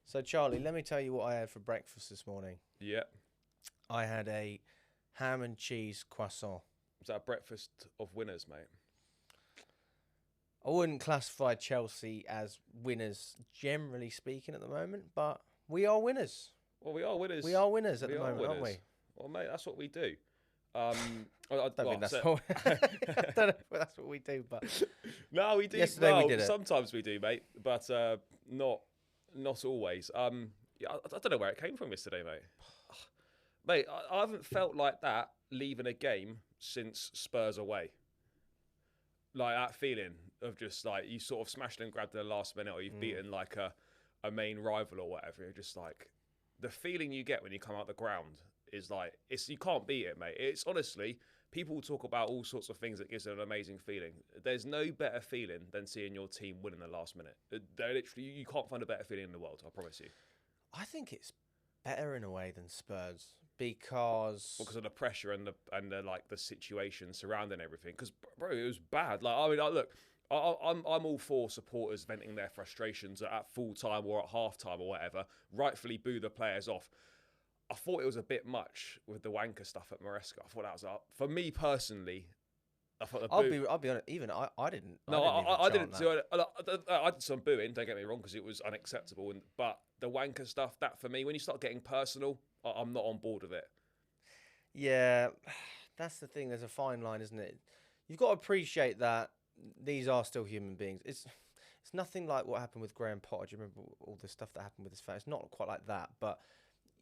So, Charlie, let me tell you what I had for breakfast this morning. Yeah. I had a ham and cheese croissant. Is that a breakfast of winners, mate? I wouldn't classify Chelsea as winners, generally speaking, at the moment, but we are winners. Well, we are winners. We are winners at We the are moment, aren't we? winners. Well, mate, that's what we do. I don't think that's what I don't know if that's what we do, but No, we do. Yesterday we well, did it. Sometimes we do, mate, but not always. Yeah, I don't know where it came from yesterday, mate. Mate, I haven't felt like that leaving a game since Spurs away. Like that feeling of just like you sort of smashed and grabbed in the last minute, or you've beaten like a main rival or whatever. You're just like the feeling you get when you come out the ground is like you can't beat it, mate. It's honestly, people talk about all sorts of things that gives it an amazing feeling. There's no better feeling than seeing your team win in the last minute. They're literally, you can't find a better feeling in the world, I promise you. I think it's better in a way than Spurs because Of the pressure and the like the situation surrounding everything. Because bro, it was bad. Like I mean, look, I'm all for supporters venting their frustrations at full time or at half time or whatever. Rightfully boo the players off. I thought it was a bit much with the wanker stuff at Maresca. I thought that was up for me personally. I thought the I'll be honest. Even I didn't. No, I didn't chant do it. I did some booing. Don't get me wrong, because it was unacceptable. But the wanker stuff, that for me, when you start getting personal, I'm not on board with it. Yeah, that's the thing. There's a fine line, isn't it? You've got to appreciate that these are still human beings. It's nothing like what happened with Graham Potter. Do you remember all the stuff that happened with his fan? It's not quite like that. But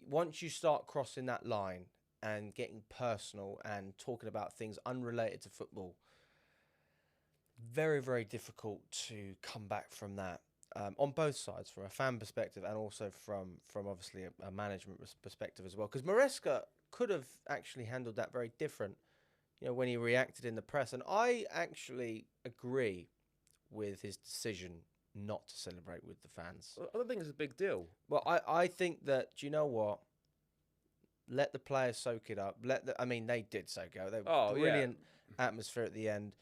once you start crossing that line and getting personal and talking about things unrelated to football, very, very difficult to come back from that. On both sides, from a fan perspective and also from obviously a management perspective as well. Because Maresca could have actually handled that very different, when he reacted in the press. And I actually agree with his decision not to celebrate with the fans. I don't think it's a big deal. Well, I think that, do you know what? Let the players soak it up. They did soak it up. They were brilliant atmosphere at the end.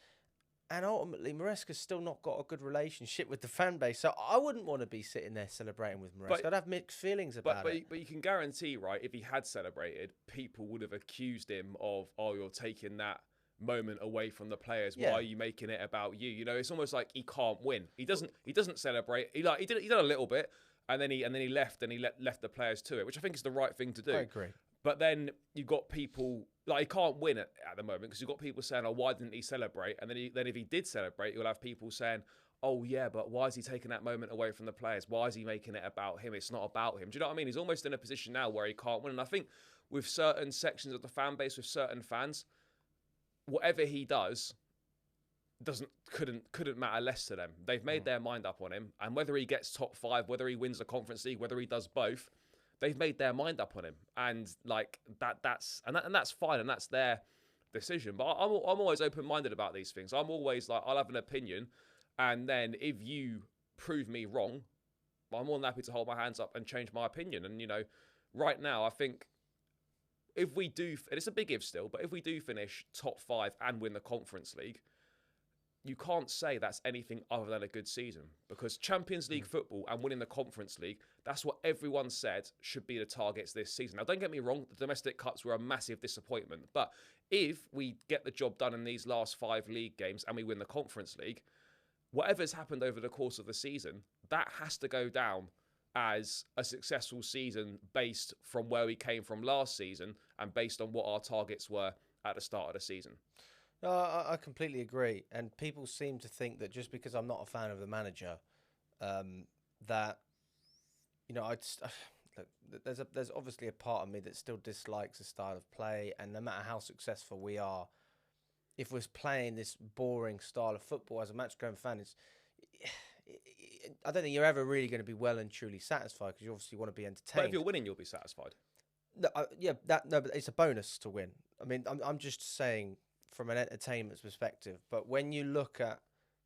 And ultimately, Maresca's still not got a good relationship with the fan base. So I wouldn't want to be sitting there celebrating with Maresca. I'd have mixed feelings about it. But you can guarantee, right, if he had celebrated, people would have accused him of, you're taking that moment away from the players. Yeah. Why are you making it about you? It's almost like he can't win. He doesn't celebrate. He did a little bit, and then he left and he left the players to it, which I think is the right thing to do. I agree. But then you got people like he can't win at the moment because you've got people saying, why didn't he celebrate? And then if he did celebrate, you'll have people saying, oh yeah, but why is he taking that moment away from the players? Why is he making it about him? It's not about him. Do you know what I mean? He's almost in a position now where he can't win. And I think with certain sections of the fan base, with certain fans, whatever he does couldn't matter less to them. They've made their mind up on him, and whether he gets top 5, whether he wins the Conference League, whether he does both, they've made their mind up on him, and like that's fine, and that's their decision. But I'm always open-minded about these things. I'm always like, I'll have an opinion, and then if you prove me wrong, I'm more than happy to hold my hands up and change my opinion. And right now, I think if we do, and it's a big if still, but if we do finish top 5 and win the Conference League, you can't say that's anything other than a good season, because Champions League football and winning the Conference League, that's what everyone said should be the targets this season. Now, don't get me wrong, the domestic cups were a massive disappointment, but if we get the job done in these last 5 league games and we win the Conference League, whatever's happened over the course of the season, that has to go down as a successful season based from where we came from last season and based on what our targets were at the start of the season. No, I completely agree. And people seem to think that just because I'm not a fan of the manager, that, look, there's obviously a part of me that still dislikes the style of play. And no matter how successful we are, if we're playing this boring style of football as a match-going fan, I don't think you're ever really going to be well and truly satisfied, because you obviously want to be entertained. But if you're winning, you'll be satisfied. No, but it's a bonus to win. I mean, I'm just saying from an entertainment perspective. But when you look at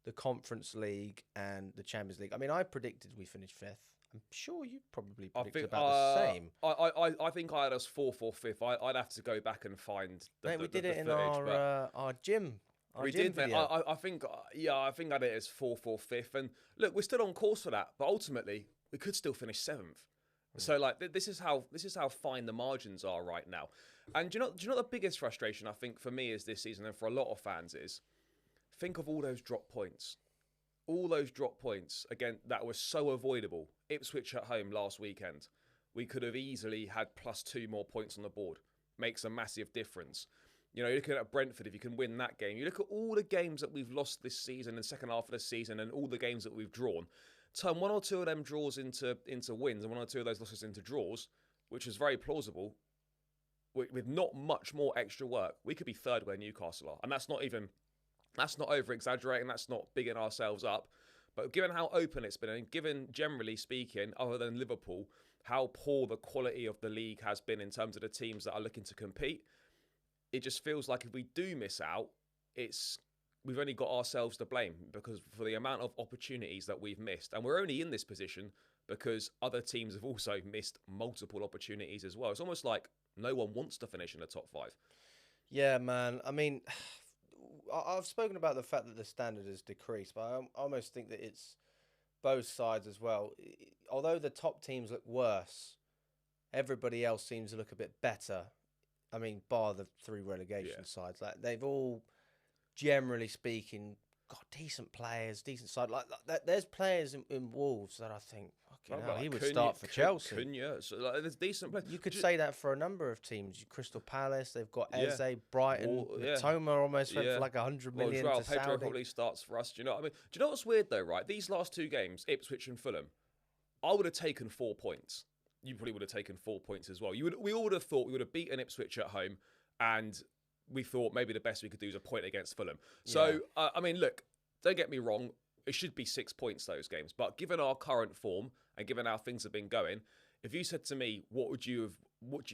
the Conference League and the Champions League, I mean, I predicted we finished 5th. I'm sure you probably predicted about the same. I think I had us 4th or 5th. I'd have to go back and find the Mate, we did the it in footage, our gym. We did, mate. I think I had it as 4th or 5th. And look, we're still on course for that. But ultimately, we could still finish 7th. So like this is how fine the margins are right now. And do you know what the biggest frustration I think for me is this season and for a lot of fans is, think of all those drop points. All those drop points, again, that were so avoidable. Ipswich at home last weekend. We could have easily had +2 more points on the board. Makes a massive difference. You know, you're looking at Brentford, if you can win that game. You look at all the games that we've lost this season, in the second half of the season, and all the games that we've drawn. Turn 1 or 2 of them draws into wins, and 1 or 2 of those losses into draws, which is very plausible. With not much more extra work, we could be 3rd where Newcastle are. And that's not over-exaggerating, that's not bigging ourselves up. But given how open it's been, and given, generally speaking, other than Liverpool, how poor the quality of the league has been in terms of the teams that are looking to compete, it just feels like if we do miss out, we've only got ourselves to blame because for the amount of opportunities that we've missed. And we're only in this position because other teams have also missed multiple opportunities as well. It's almost like no one wants to finish in the top 5. Yeah, man. I mean, I've spoken about the fact that the standard has decreased, but I almost think that it's both sides as well. Although the top teams look worse, everybody else seems to look a bit better. I mean, bar the 3 relegation sides. Like, they've all, generally speaking, got decent players, decent side. Like there's players in Wolves that I think, fucking hell, he would start for Chelsea. Cunha, so like, there's decent players. You could say that for a number of teams. Crystal Palace, they've got Eze, Brighton, Toma almost went for like 100 million to Pedro Saudi. Probably starts for us. Do you know what I mean? Do you know what's weird though, right? These last 2 games, Ipswich and Fulham, I would have taken 4 points. You probably would have taken 4 points as well. We all would have thought we would have beaten Ipswich at home, and we thought maybe the best we could do is a point against Fulham. So, I mean, look, don't get me wrong, it should be 6 points, those games. But given our current form and given how things have been going, if you said to me, what do you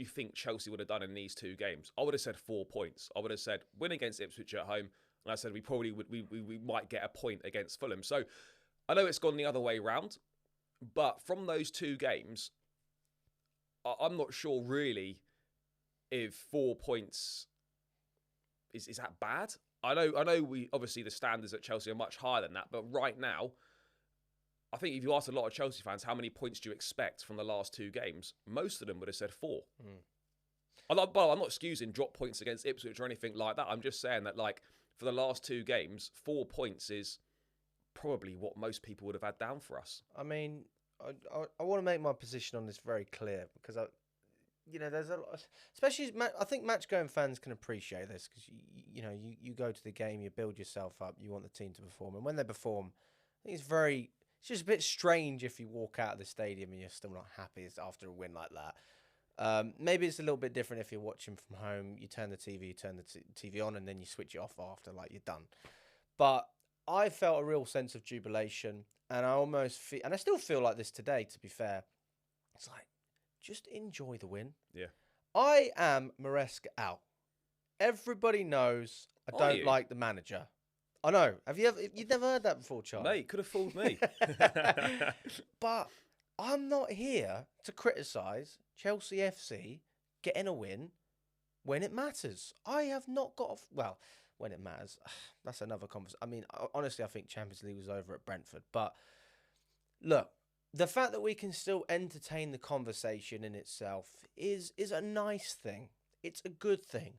think Chelsea would have done in these 2 games? I would have said 4 points. I would have said win against Ipswich at home, and I said we probably would, we might get a point against Fulham. So I know it's gone the other way round, but from those 2 games, I'm not sure really if 4 points is that bad. I know we obviously the standards at Chelsea are much higher than that, but right now, I think if you asked a lot of Chelsea fans how many points do you expect from the last 2 games, most of them would have said 4. I'm not excusing drop points against Ipswich or anything like that. I'm just saying that, like, for the last 2 games, 4 points is probably what most people would have had down for us. I mean, I want to make my position on this very clear because there's a lot, especially I think match-going fans can appreciate this because you go to the game, you build yourself up, you want the team to perform, and when they perform, I think it's just a bit strange if you walk out of the stadium and you're still not happy after a win like that. Maybe it's a little bit different if you're watching from home. You turn the TV on, and then you switch it off after, like, you're done. But I felt a real sense of jubilation, and I almost feel, and I still feel like this today, to be fair. It's like, just enjoy the win. Yeah. I am Maresca out. Everybody knows I don't like the manager. I know. You've never heard that before, Charlie? Mate, could have fooled me. But I'm not here to criticise Chelsea FC getting a win when it matters. I have not got... when it matters. That's another conversation. I mean, honestly, I think Champions League was over at Brentford. But look, the fact that we can still entertain the conversation in itself is a nice thing. It's a good thing.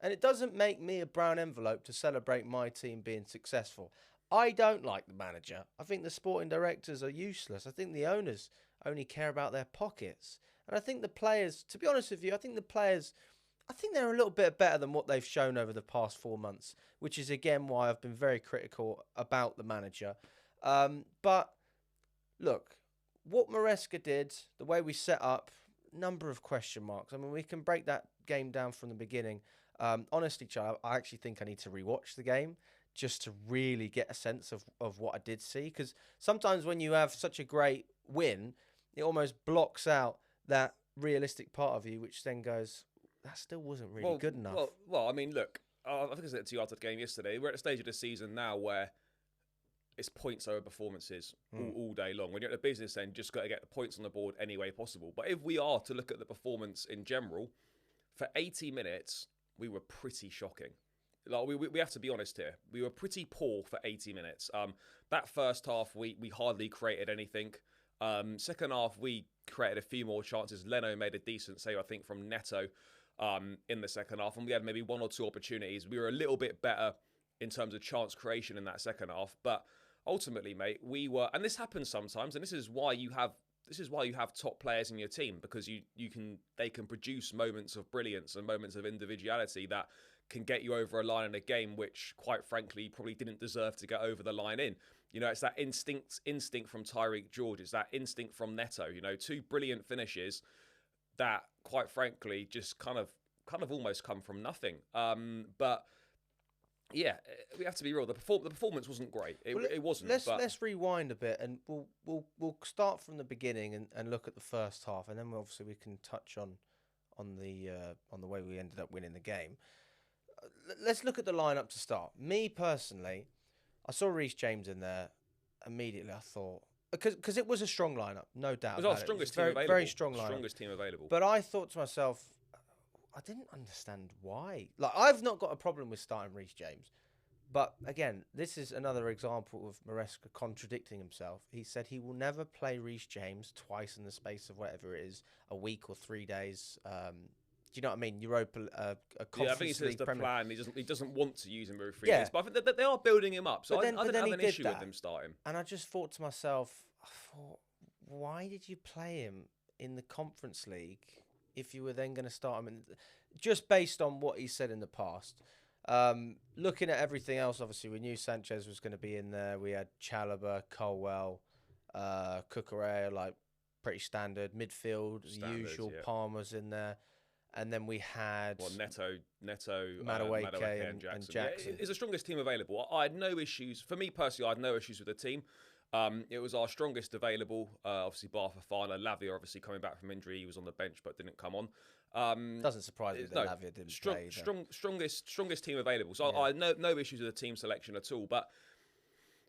And it doesn't make me a brown envelope to celebrate my team being successful. I don't like the manager. I think the sporting directors are useless. I think the owners only care about their pockets. And I think the players, to be honest with you, I think they're a little bit better than what they've shown over the past 4 months, which is, again, why I've been very critical about the manager. But, look, what Maresca did, the way we set up, number of question marks. I mean, we can break that game down from the beginning. Honestly, Charlie, I actually think I need to rewatch the game just to really get a sense of what I did see. Because sometimes when you have such a great win, it almost blocks out that realistic part of you, which then goes, that still wasn't really good enough. Well, I mean, look, I think I said it to you after the game yesterday. We're at a stage of the season now where it's points over performances all day long. When you're at the business end, just got to get the points on the board any way possible. But if we are to look at the performance in general, for 80 minutes, we were pretty shocking. Like we have to be honest here. We were pretty poor for 80 minutes. That first half, we hardly created anything. Second half, we created a few more chances. Leno made a decent save, I think, from Neto in the second half, and we had maybe one or two opportunities. We were a little bit better in terms of chance creation in that second half, but ultimately, mate, we were, and this happens sometimes, and this is why you have top players in your team, because they can produce moments of brilliance and moments of individuality that can get you over a line in a game which, quite frankly, probably didn't deserve to get over the line in. You know, it's that instinct from Tyreek George. It's that instinct from Neto. You know, two brilliant finishes that, quite frankly, just kind of almost come from nothing. But yeah, we have to be real. The performance wasn't great. It wasn't. Let's rewind a bit, and we'll start from the beginning and look at the first half, and then obviously we can touch on the way we ended up winning the game. Let's look at the lineup to start. Me personally, I saw Reece James in there. Immediately, I thought, because it was a strong lineup, no doubt. It was our strongest team available. Very strong lineup. Strongest team available. But I thought to myself, I didn't understand why. Like, I've not got a problem with starting Reece James. But again, this is another example of Maresca contradicting himself. He said he will never play Reece James twice in the space of whatever it is, a week or 3 days. Do you know what I mean? Europa, a Conference yeah, I think he says the Premier... plan. He doesn't want to use him every 3 days. But I think that they are building him up. So I didn't have an issue with him starting. And I just thought to myself, why did you play him in the Conference League if you were then going to start him? Just based on what he said in the past. Looking at everything else, obviously, we knew Sanchez was going to be in there. We had Chalobah, Colwell, Cucurella, like pretty standard. Midfield, usual. Yeah. Palmer's in there. And then we had Neto, Madueke and Jackson. Yeah, it's the strongest team available. I had no issues. For me personally, I had no issues with the team. It was our strongest available. Obviously, bar Fofana. Lavia, obviously, coming back from injury. He was on the bench but didn't come on. Doesn't surprise me that Lavia didn't play. Strongest team available. So yeah. I had no issues with the team selection at all. But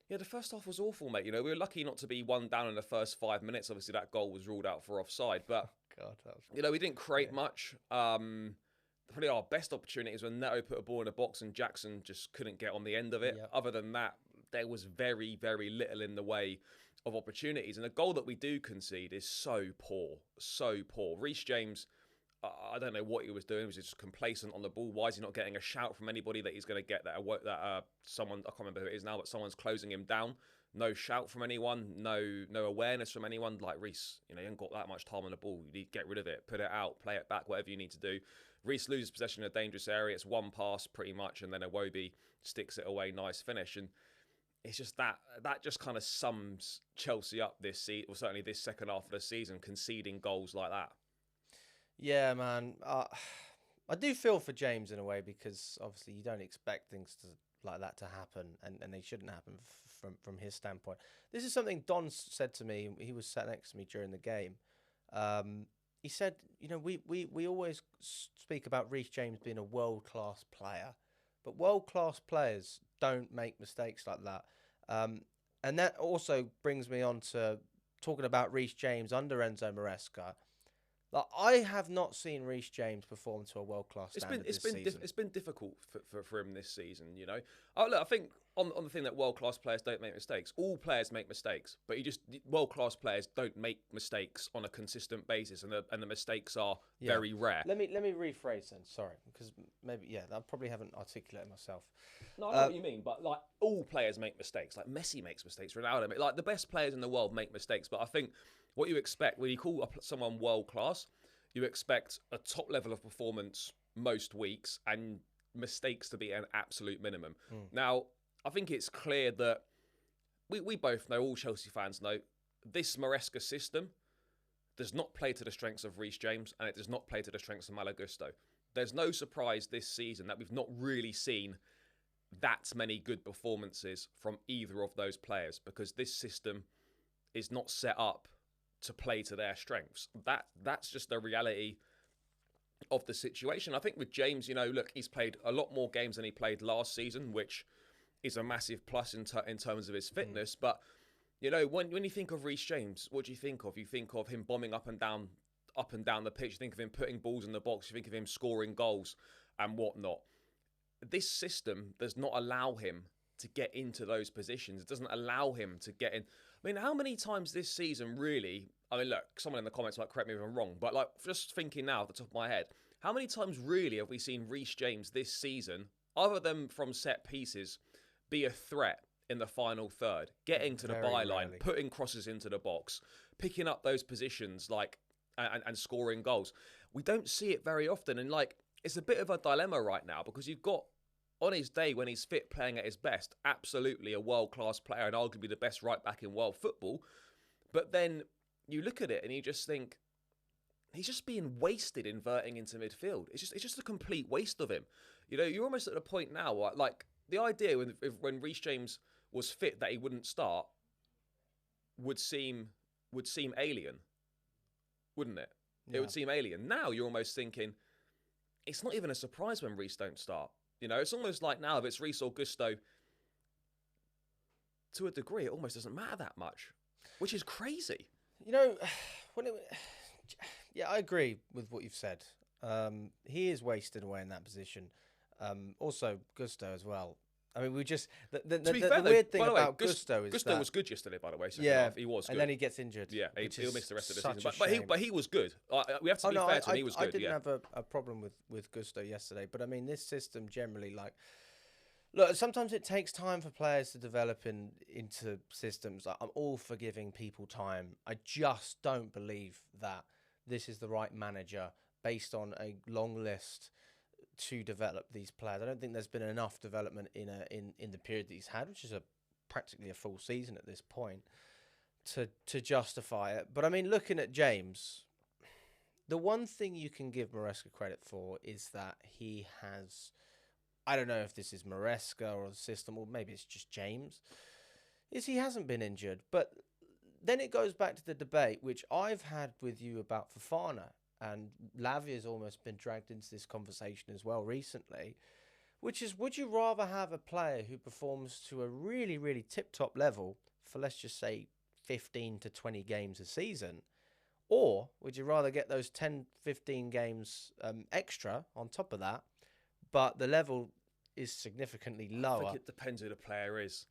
yeah, the first half was awful, mate. You know, we were lucky not to be one down in the first 5 minutes. Obviously, that goal was ruled out for offside. But God, you know, we didn't create much. Probably our best opportunities when Neto put a ball in a box and Jackson just couldn't get on the end of it. Yep. Other than that, there was very, very little in the way of opportunities. And the goal that we do concede is so poor, so poor. Reece James, I don't know what he was doing. Was he just complacent on the ball? Why is he not getting a shout from anybody that he's going to get that someone, I can't remember who it is now, but someone's closing him down? No shout from anyone, no awareness from anyone. Like, Reece, you know, you haven't got that much time on the ball. You need to get rid of it, put it out, play it back, whatever you need to do. Reece loses possession in a dangerous area. It's one pass pretty much, and then Iwobi sticks it away. Nice finish. And it's just that just kind of sums Chelsea up this season, or certainly this second half of the season, conceding goals like that. Yeah, man. I do feel for James in a way, because obviously you don't expect things like that to happen, and they shouldn't happen from his standpoint. This is something Don said to me. He was sat next to me during the game. He said, you know, we always speak about Reece James being a world-class player, but world-class players don't make mistakes like that. And that also brings me on to talking about Reece James under Enzo Maresca. Like, I have not seen Reece James perform to a world-class standard this season. It's been difficult for him this season, you know. Look, I think on the thing that world-class players don't make mistakes. All players make mistakes, but world-class players don't make mistakes on a consistent basis, and the mistakes are very rare. Let me rephrase then. Sorry, because maybe I probably haven't articulated myself. No, I know what you mean, but like, all players make mistakes. Like, Messi makes mistakes, Ronaldo, like, the best players in the world make mistakes. But I think what you expect when you call someone world-class, you expect a top level of performance most weeks and mistakes to be an absolute minimum. Now, I think it's clear that we both know, all Chelsea fans know, this Maresca system does not play to the strengths of Reece James, and it does not play to the strengths of Malo Gusto. There's no surprise this season that we've not really seen that many good performances from either of those players, because this system is not set up to play to their strengths. That's just the reality of the situation. I think with James, you know, look, he's played a lot more games than he played last season, which is a massive plus in terms of his fitness. But, you know, when you think of Reece James, what do you think of? You think of him bombing up and down the pitch. You think of him putting balls in the box. You think of him scoring goals and whatnot. This system does not allow him to get into those positions. It doesn't allow him to get in. I mean, how many times this season really? I mean, look, someone in the comments might correct me if I'm wrong, but like just thinking now, at the top of my head, how many times really have we seen Reece James this season, other than from set pieces, be a threat in the final third, getting to the Very byline, rarely. putting crosses into the box, picking up those positions, like and scoring goals? We don't see it very often, and like it's a bit of a dilemma right now because you've got on his day when he's fit, playing at his best, absolutely a world-class player and arguably the best right back in world football. But then you look at it and you just think he's just being wasted inverting into midfield. It's just a complete waste of him. You know, you're almost at a point now where, like, the idea when Reece James was fit that he wouldn't start would seem alien, wouldn't it? Yeah. It would seem alien. Now you're almost thinking it's not even a surprise when Reece don't start. You know, it's almost like now if it's Reece or Gusto, to a degree, it almost doesn't matter that much, which is crazy. You know, yeah, I agree with what you've said. He is wasted away in that position. Also, Gusto as well. I mean, we just the weird thing about Gusto is Gusto was good yesterday, by the way. Yeah, he was good. and then he gets injured. Yeah, he'll miss the rest of the season. But he was good. We have to be fair to him. He was good. I didn't have a problem with Gusto yesterday, but I mean, this system generally, like, look, sometimes it takes time for players to develop into systems. Like, I'm all for giving people time. I just don't believe that this is the right manager based on a long list to develop these players. I don't think there's been enough development in the period that he's had, which is practically a full season at this point, to justify it. But I mean, looking at James, the one thing you can give Maresca credit for is that he has, I don't know if this is Maresca or the system, or maybe it's just James, is he hasn't been injured. But then it goes back to the debate, which I've had with you about Fofana, and Lavia's almost been dragged into this conversation as well recently, which is, would you rather have a player who performs to a really, really tip-top level for, let's just say, 15 to 20 games a season, or would you rather get those 10, 15 games extra on top of that, but the level is significantly lower? I think it depends who the player is.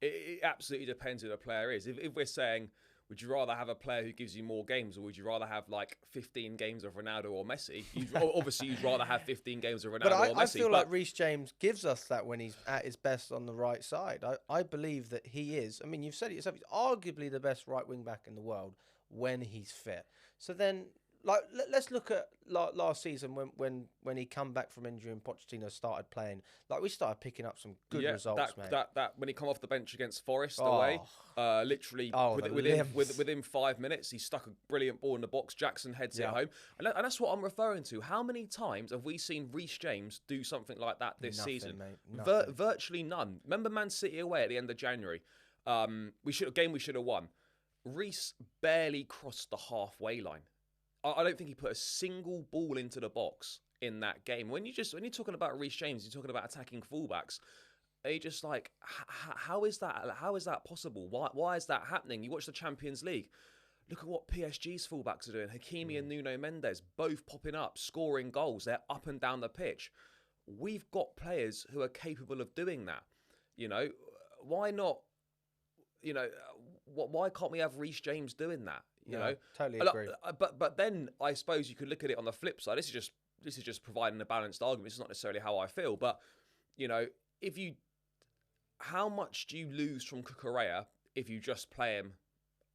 It absolutely depends who the player is. If we're saying, would you rather have a player who gives you more games, or would you rather have like 15 games of Ronaldo or Messi? Obviously, you'd rather have 15 games of Ronaldo or Messi. I feel like Reece James gives us that when he's at his best on the right side. I believe that he is. I mean, you've said it yourself. He's arguably the best right wing back in the world when he's fit. So then, like, let's look at last season when he come back from injury and Pochettino started playing. Like, we started picking up some good results, mate. That when he come off the bench against Forest away, literally within 5 minutes, he stuck a brilliant ball in the box. Jackson heads it home, and that's what I'm referring to. How many times have we seen Reece James do something like that this season? Mate, virtually none. Remember Man City away at the end of January? We should have won. Reece barely crossed the halfway line. I don't think he put a single ball into the box in that game. When you're talking about Reece James, you're talking about attacking fullbacks. Are you just like, how is that? How is that possible? Why is that happening? You watch the Champions League. Look at what PSG's fullbacks are doing. Hakimi and Nuno Mendes both popping up, scoring goals. They're up and down the pitch. We've got players who are capable of doing that. You know, why not? You know, why can't we have Reece James doing that? You know, totally agree. But then I suppose you could look at it on the flip side. This is just providing a balanced argument. It's not necessarily how I feel, but you know, how much do you lose from Cucurella if you just play him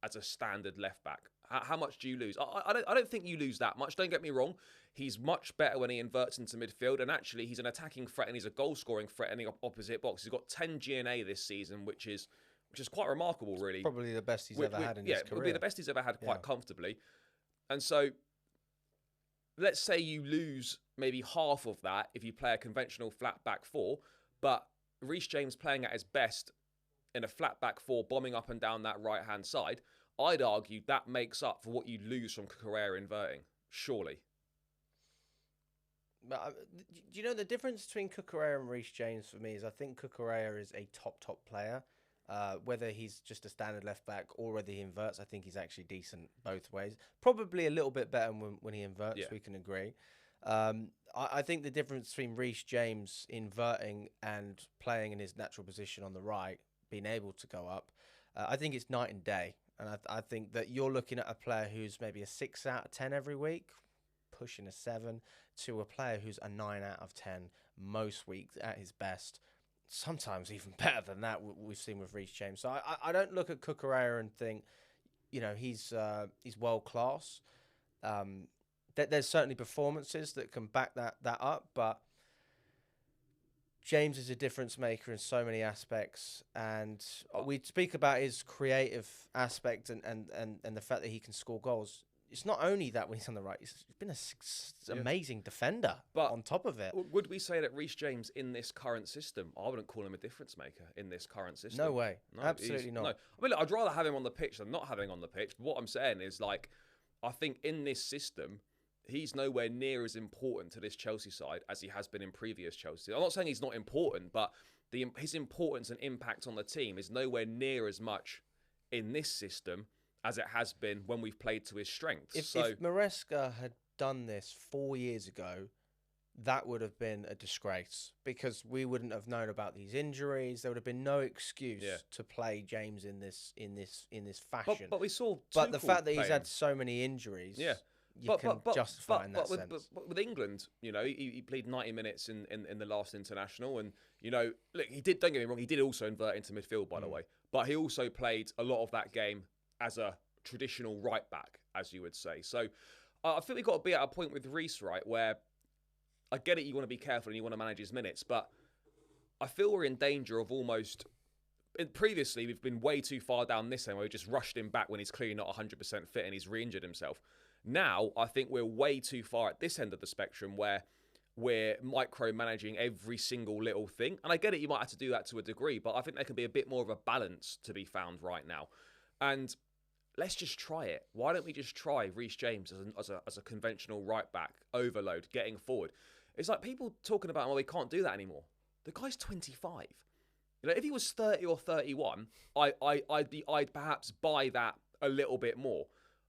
as a standard left back? How much do you lose? I don't think you lose that much. Don't get me wrong. He's much better when he inverts into midfield, and actually he's an attacking threat and he's a goal scoring threat in the opposite box. He's got 10 GNA this season, which is quite remarkable, really. Probably the best he's ever had in his career. Yeah, would be the best he's ever had quite comfortably. And so, let's say you lose maybe half of that if you play a conventional flat back four, but Reece James playing at his best in a flat back four, bombing up and down that right-hand side, I'd argue that makes up for what you lose from Cucurella inverting, surely. But do you know the difference between Cucurella and Reece James for me is I think Cucurella is a top player. Whether he's just a standard left back or whether he inverts, I think he's actually decent both ways. Probably a little bit better when he inverts, we can agree. I think the difference between Reece James inverting and playing in his natural position on the right, being able to go up, I think it's night and day. And I think that you're looking at a player who's maybe a 6 out of 10 every week, pushing a 7, to a player who's a 9 out of 10 most weeks at his best. Sometimes even better than that, we've seen with Reece James. So I don't look at Cucurella and think, he's world class. There's certainly performances that can back that up, but James is a difference maker in so many aspects, and we speak about his creative aspect and the fact that he can score goals. It's not only that when he's on the right, he's been an amazing defender, but on top of it. Would we say that Reece James in this current system, I wouldn't call him a difference maker in this current system. No way. No, absolutely not. No. I mean, look, I'd rather have him on the pitch than not having him on the pitch. But what I'm saying is, like, I think in this system, he's nowhere near as important to this Chelsea side as he has been in previous Chelsea. I'm not saying he's not important, but his importance and impact on the team is nowhere near as much in this system as it has been when we've played to his strengths. If Maresca had done this 4 years ago, that would have been a disgrace because we wouldn't have known about these injuries. There would have been no excuse to play James in this fashion. But we saw. But the fact that he's had so many injuries, you can justify in that sense. But with England, he played 90 minutes in the last international, and look, he did. Don't get me wrong, he did also invert into midfield, by the way. But he also played a lot of that game as a traditional right back, as you would say. So I think we've got to be at a point with Reece, right, where I get it, you want to be careful and you want to manage his minutes, but I feel we're in danger of almost... Previously, we've been way too far down this end where we just rushed him back when he's clearly not 100% fit and he's re-injured himself. Now, I think we're way too far at this end of the spectrum where we're micromanaging every single little thing. And I get it, you might have to do that to a degree, but I think there can be a bit more of a balance to be found right now. And let's just try it. Why don't we just try Reece James as a conventional right back, overload, getting forward? It's like people talking about, well, we can't do that anymore. The guy's 25. If he was 30 or 31, I'd perhaps buy that a little bit more.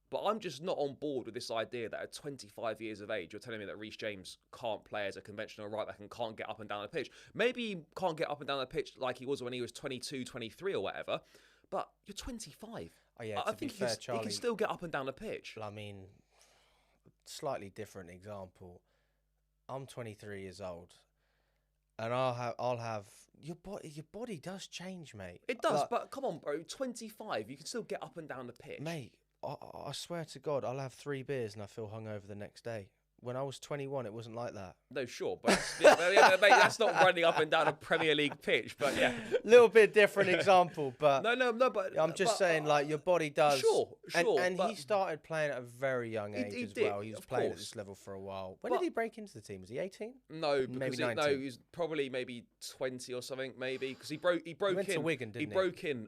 But I'm just not on board with this idea that at 25 years of age, you're telling me that Reece James can't play as a conventional right back and can't get up and down the pitch. Maybe he can't get up and down the pitch like he was when he was 22, 23 or whatever. But you're 25. Oh, yeah, I think Charlie, he can still get up and down the pitch. I mean, slightly different example. I'm 23 years old, and I'll have your body does change, mate. It does, but come on, bro. 25, you can still get up and down the pitch, mate. I swear to God, I'll have 3 beers and I feel hungover the next day. When I was 21, it wasn't like that. No, sure, but mate, that's not running up and down a Premier League pitch. But yeah, little bit different example, but no. But I'm just saying, like, your body does. Sure. And he started playing at a very young age as well. He was playing at this level for a while. When did he break into the team? Was he 18? No, maybe 19. He was probably maybe 20 or something, maybe because he broke went in to Wigan, didn't he? He broke in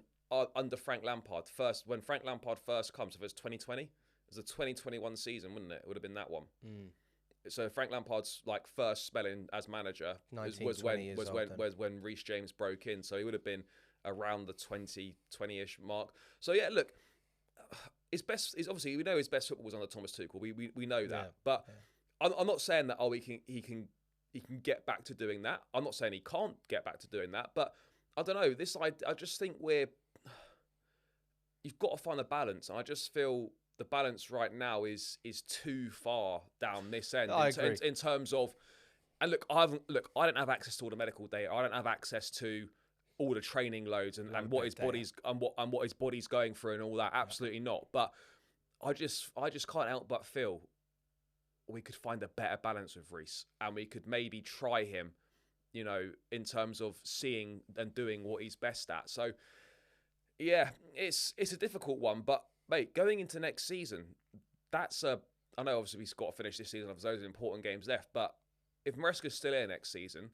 under Frank Lampard first when Frank Lampard first comes. So it was 2020. It was a 2021 season, wouldn't it? It would have been that one. So Frank Lampard's first spelling as manager was when Reece James broke in. So he would have been around the 20-ish mark. So yeah, look, his best is obviously we know his best football was under Thomas Tuchel. We know that, but I'm not saying that he can get back to doing that. I'm not saying he can't get back to doing that, but I don't know. I just think you've got to find a balance, and I just feel the balance right now is too far down this end in terms of, and look, I don't have access to all the medical data. I don't have access to all the training loads and what his body's going through and all that. Absolutely not. But I just can't help but feel we could find a better balance with Reece, and we could maybe try him, in terms of seeing and doing what he's best at. So yeah, it's a difficult one, but mate, going into next season, I know obviously we've got to finish this season, there's those important games left, but if Maresca's still here next season,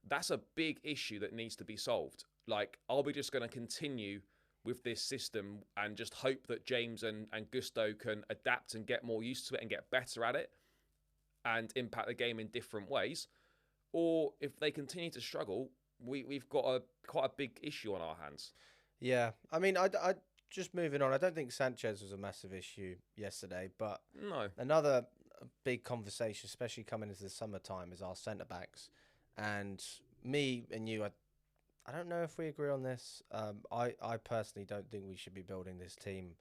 that's a big issue that needs to be solved. Like, are we just going to continue with this system and just hope that James and Gusto can adapt and get more used to it and get better at it and impact the game in different ways? Or if they continue to struggle, we've got quite a big issue on our hands. Yeah, I mean, I just moving on, I don't think Sanchez was a massive issue yesterday, but no. Another big conversation, especially coming into the summertime, is our centre-backs. And me and you, I don't know if we agree on this. I personally don't think we should be building this team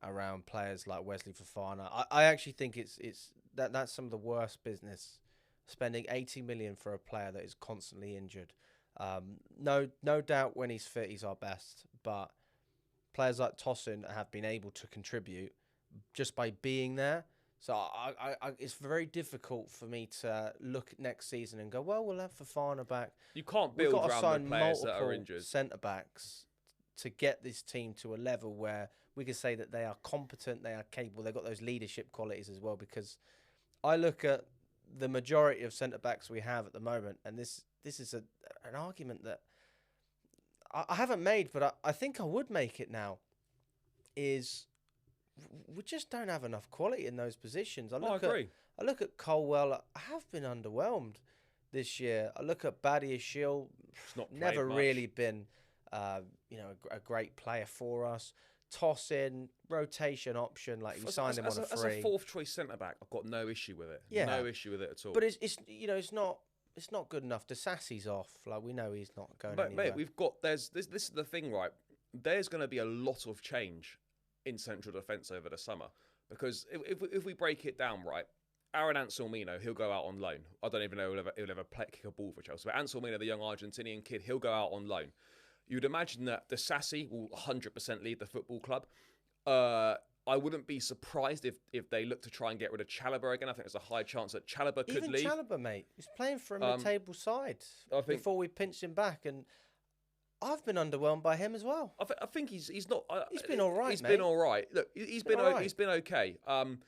around players like Wesley Fofana. I actually think that's some of the worst business, spending 80 million for a player that is constantly injured. No doubt when he's fit he's our best, but players like Tosin have been able to contribute just by being there. So it's very difficult for me to look at next season and go, well, we'll have Fofana back. You can't We've build got to around sign the players that are multiple injured. centre backs to get this team to a level where we can say that they are competent, they are capable, they've got those leadership qualities as well. Because I look at the majority of centre backs we have at the moment, and this is an argument that I haven't made, but I think I would make it now. Is we just don't have enough quality in those positions. I agree. I look at Colwell. I have been underwhelmed this year. I look at Badia Shield. It's not Never much. really been, a great player for us. Toss in rotation option, like we signed him on a free. As a fourth choice centre back, I've got no issue with it. Yeah. No issue with it at all. But it's not good enough. Disasi's off. Like we know he's not going anywhere. Mate, we've got this is the thing, right? There's going to be a lot of change in central defence over the summer because if we break it down, right, Aaron Anselmino, he'll go out on loan. I don't even know he'll ever kick a ball for Chelsea. But Anselmino, the young Argentinian kid, he'll go out on loan. You'd imagine that Disasi will 100% leave the football club. I wouldn't be surprised if they look to try and get rid of Chalobah again. I think there's a high chance that Chalobah could leave. Even Chalobah, mate, he's playing for a mid-table side before we pinched him back, and I've been underwhelmed by him as well. I think he's not. He's been all right. He's mate. been all right. Look, he's been okay.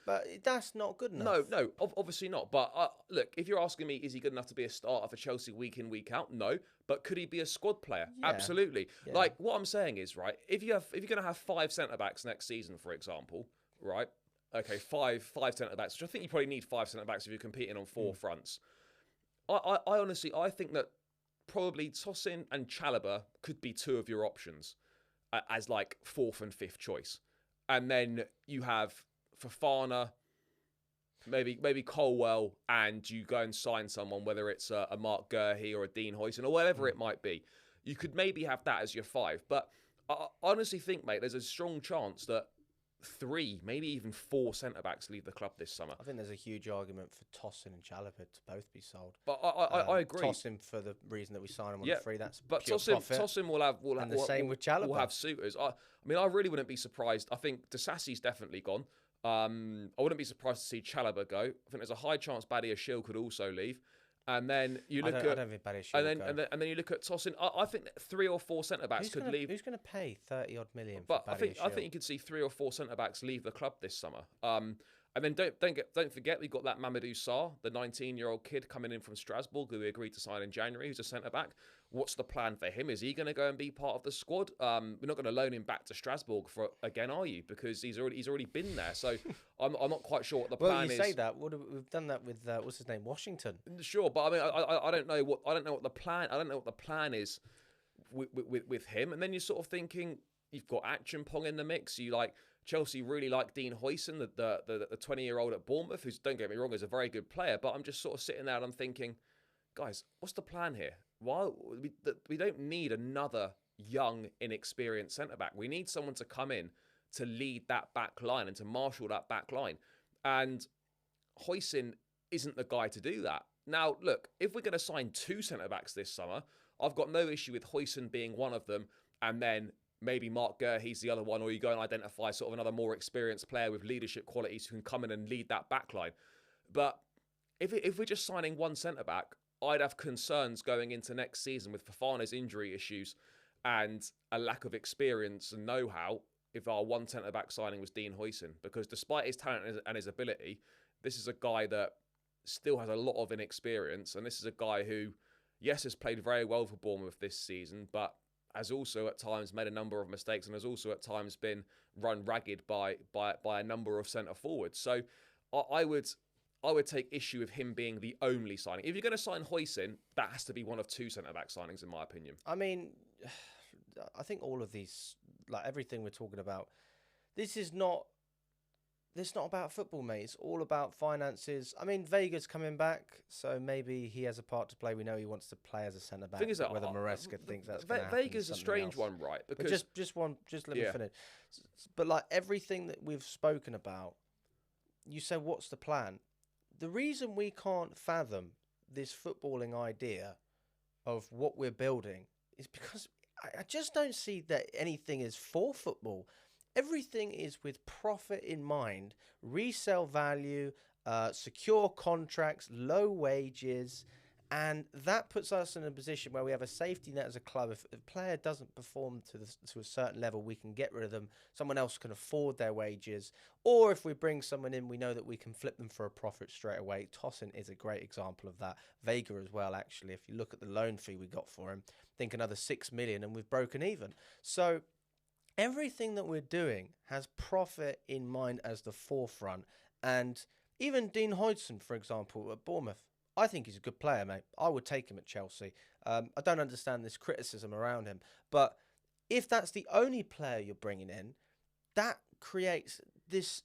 But that's not good enough. No, obviously not. But look, if you're asking me, is he good enough to be a starter for Chelsea week in, week out? No. But could he be a squad player? Yeah. Absolutely. Yeah. Like what I'm saying is, right, if you're going to have 5 centre backs next season, for example, right? Okay, five centre backs, which I think you probably need 5 centre backs if you're competing on 4 fronts. I honestly think that probably Tosin and Chalobah could be 2 of your options as like 4th and 5th choice. And then you have Fofana, maybe Colwell, and you go and sign someone, whether it's a Mark Gurhey or a Dean Hoyson or whatever it might be. You could maybe have that as your 5. But I honestly think, mate, there's a strong chance that 3, maybe even 4 centre-backs leave the club this summer. I think there's a huge argument for Tosin and Chalobah to both be sold. But I agree. Tosin for the reason that we sign him on free. That's but pure Tosin will have and the same with Chalobah. We'll have suitors. I mean, I really wouldn't be surprised. I think Disasi's definitely gone. I wouldn't be surprised to see Chalobah go. I think there's a high chance Badia Shield could also leave. And then you look at, I don't think Badia Shield and then you look at Tosin. I think that 3 or 4 centre backs could leave. Who's going to pay 30 odd million? But for Badia I think you could see 3 or 4 centre backs leave the club this summer. And then don't forget we've got that Mamadou Sarr, the 19-year-old kid coming in from Strasbourg who we agreed to sign in January, who's a centre back. What's the plan for him? Is he going to go and be part of the squad? We're not going to loan him back to Strasbourg again, are you? Because he's already been there. So I'm not quite sure what the plan is. Well, you say that. We've done that with what's his name, Washington. Sure, but I mean, I don't know what the plan. I don't know what the plan is with him. And then you're sort of thinking you've got Acheampong in the mix. You like. Chelsea really like Dean Hoyson, the 20-year-old at Bournemouth, who's, don't get me wrong, is a very good player. But I'm just sort of sitting there and I'm thinking, guys, what's the plan here? Why we don't need another young, inexperienced centre-back. We need someone to come in to lead that back line and to marshal that back line. And Hoyson isn't the guy to do that. Now, look, if we're going to sign 2 centre-backs this summer, I've got no issue with Hoyson being one of them and then maybe Mark Gurhey's the other one, or you go and identify sort of another more experienced player with leadership qualities who can come in and lead that back line. But if we're just signing 1 centre-back, I'd have concerns going into next season with Fofana's injury issues and a lack of experience and know-how if our 1 centre-back signing was Dean Hoyson. Because despite his talent and his ability, this is a guy that still has a lot of inexperience. And this is a guy who, yes, has played very well for Bournemouth this season, but has also at times made a number of mistakes and has also at times been run ragged by a number of centre forwards. So I would take issue with him being the only signing. If you're going to sign Hoyson, that has to be one of 2 centre-back signings, in my opinion. I mean, I think all of these, like everything we're talking about, this is not it's not about football, mate. It's all about finances. I mean, Vega's coming back, so maybe he has a part to play. We know he wants to play as a centre back. Thing is that Whether Maresca thinks that's going to happen, Vega's a something strange else. one, right? But Because just let me finish. But like everything that we've spoken about, you say, what's the plan? The reason we can't fathom this footballing idea of what we're building is because I just don't see that anything is for football. Everything is with profit in mind, resale value, secure contracts, low wages, and that puts us in a position where we have a safety net as a club. If a player doesn't perform to a certain level, we can get rid of them. Someone else can afford their wages. Or if we bring someone in, we know that we can flip them for a profit straight away. Tosin is a great example of that. Vega as well, actually. If you look at the loan fee we got for him, think another 6 million and we've broken even. So everything that we're doing has profit in mind as the forefront. And even Dean Hodgson, for example, at Bournemouth, I think he's a good player, mate. I would take him at Chelsea. I don't understand this criticism around him. But if that's the only player you're bringing in, that creates this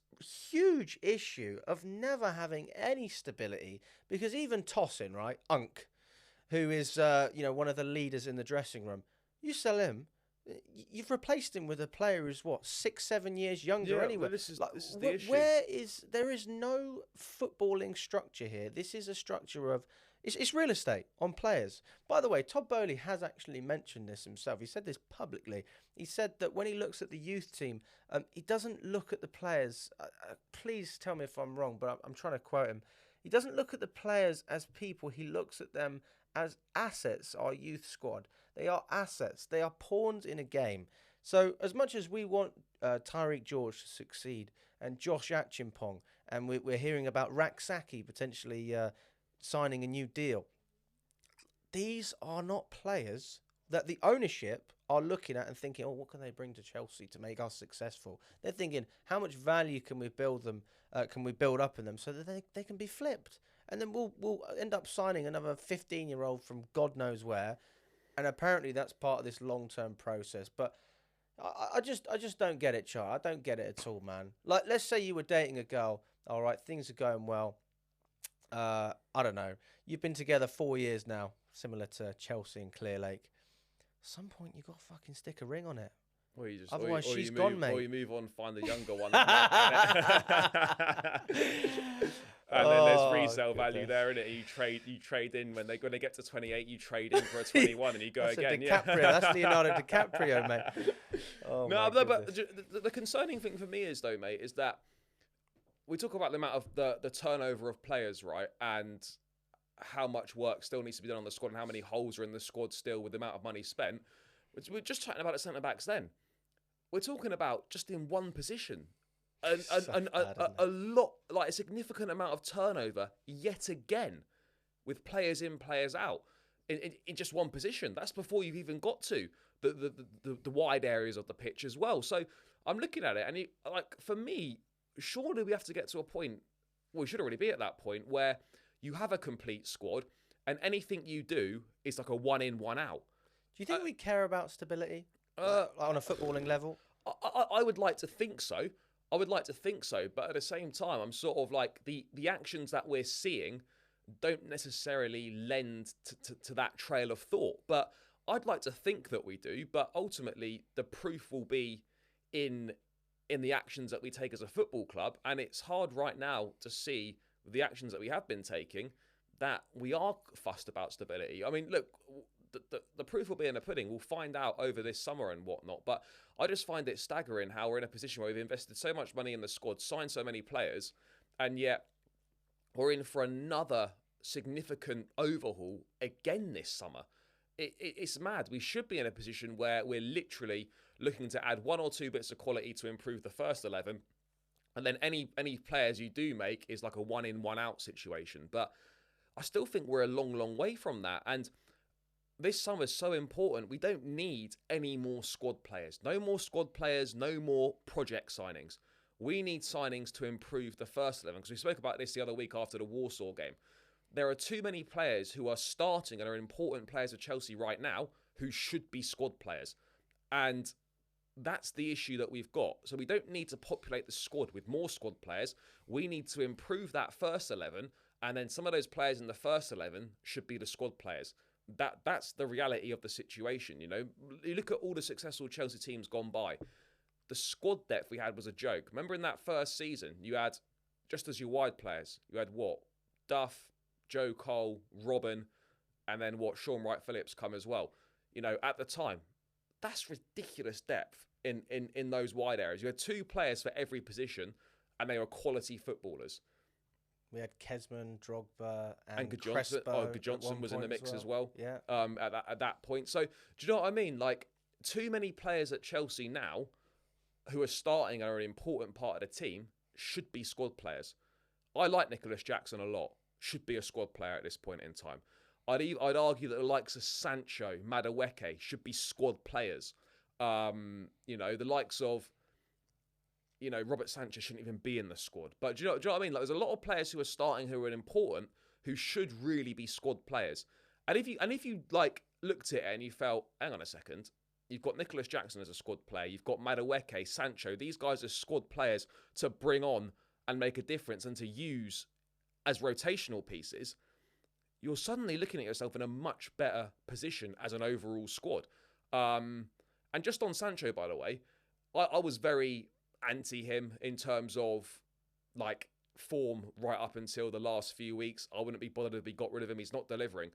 huge issue of never having any stability. Because even Tosin, right, who is one of the leaders in the dressing room, you sell him, you've replaced him with a player who's 6-7 years younger anyway. Well, this is the issue. There is no footballing structure here. This is a structure of it's real estate on players. By the way, Todd Bowley has actually mentioned this himself. He said this publicly. He said that when he looks at the youth team, he doesn't look at the players. Please tell me if I'm wrong, but I'm trying to quote him. He doesn't look at the players as people. He looks at them as assets. Our youth squad. They are assets. They are pawns in a game. So as much as we want Tyreek George to succeed and Josh Achimpong, and we're hearing about Raksaki potentially signing a new deal, these are not players that the ownership are looking at and thinking, oh, what can they bring to Chelsea to make us successful? They're thinking, how much value can we build them? Can we build up in them so that they can be flipped? And then we'll end up signing another 15-year-old from God knows where. And apparently that's part of this long-term process. But I just don't get it, Char. I don't get it at all, man. Like, let's say you were dating a girl. All right, things are going well. I don't know. You've been together 4 years now, similar to Chelsea and Clear Lake. At some point, you got to fucking stick a ring on it. Or you just, Otherwise, or she's you gone, move, mate. Or you move on, find the younger one. And then there's resale value there, innit? You trade in when they're going to get to 28. You trade in for a 21, and you go That's again. That's Leonardo DiCaprio, mate. Oh, no, but the concerning thing for me is though, mate, is that we talk about the amount of the turnover of players, right, and how much work still needs to be done on the squad, and how many holes are in the squad still with the amount of money spent. We're just chatting about the centre backs. Then we're talking about just in one position. A lot, like a significant amount of turnover yet again with players in, players out in just one position. That's before you've even got to the wide areas of the pitch as well. So I'm looking at it, and for me, surely we have to get to a point, well, we should already be at that point, where you have a complete squad and anything you do is like a one in, one out. Do you think we care about stability on a footballing level? I would like to think so. I would like to think so, but at the same time, I'm sort of like the actions that we're seeing don't necessarily lend to that trail of thought. But I'd like to think that we do, but ultimately the proof will be in the actions that we take as a football club. And it's hard right now to see with the actions that we have been taking that we are fussed about stability. I mean, look, the proof will be in the pudding. We'll find out over this summer and whatnot. But I just find it staggering how we're in a position where we've invested so much money in the squad, signed so many players, and yet we're in for another significant overhaul again this summer. It's mad. We should be in a position where we're literally looking to add one or two bits of quality to improve the first 11. And then any players you do make is like a one in, one out situation. But I still think we're a long, long way from that. And this summer is so important. We don't need any more squad players. No more squad players, no more project signings. We need signings to improve the first 11. Because we spoke about this the other week after the Warsaw game. There are too many players who are starting and are important players of Chelsea right now who should be squad players. And that's the issue that we've got. So we don't need to populate the squad with more squad players. We need to improve that first 11, and then some of those players in the first 11 should be the squad players. That's the reality of the situation. You know, you look at all the successful Chelsea teams gone by. The squad depth we had was a joke. Remember in that first season, you had, just as your wide players, you had what? Duff, Joe Cole, Robin, and then what? Sean Wright-Phillips come as well. You know, at the time, that's ridiculous depth in those wide areas. You had 2 players for every position, and they were quality footballers. We had Kesman, Drogba, and Good Johnson. Crespo Good Johnson was in the mix as well. Yeah. At that point. So do you know what I mean? Like, too many players at Chelsea now who are starting and are an important part of the team should be squad players. I like Nicholas Jackson a lot. Should be a squad player at this point in time. I'd argue that the likes of Sancho, Madueke should be squad players. You know, the likes of, you know, Robert Sanchez shouldn't even be in the squad. But do you know what I mean? Like, there's a lot of players who are starting who are important, who should really be squad players. And if you like looked at it and you felt, hang on a second, you've got Nicholas Jackson as a squad player, you've got Madueke, Sancho, these guys are squad players to bring on and make a difference and to use as rotational pieces, you're suddenly looking at yourself in a much better position as an overall squad. And just on Sancho, by the way, I was very anti him in terms of like form right up until the last few weeks. I wouldn't be bothered if he got rid of him. He's not delivering.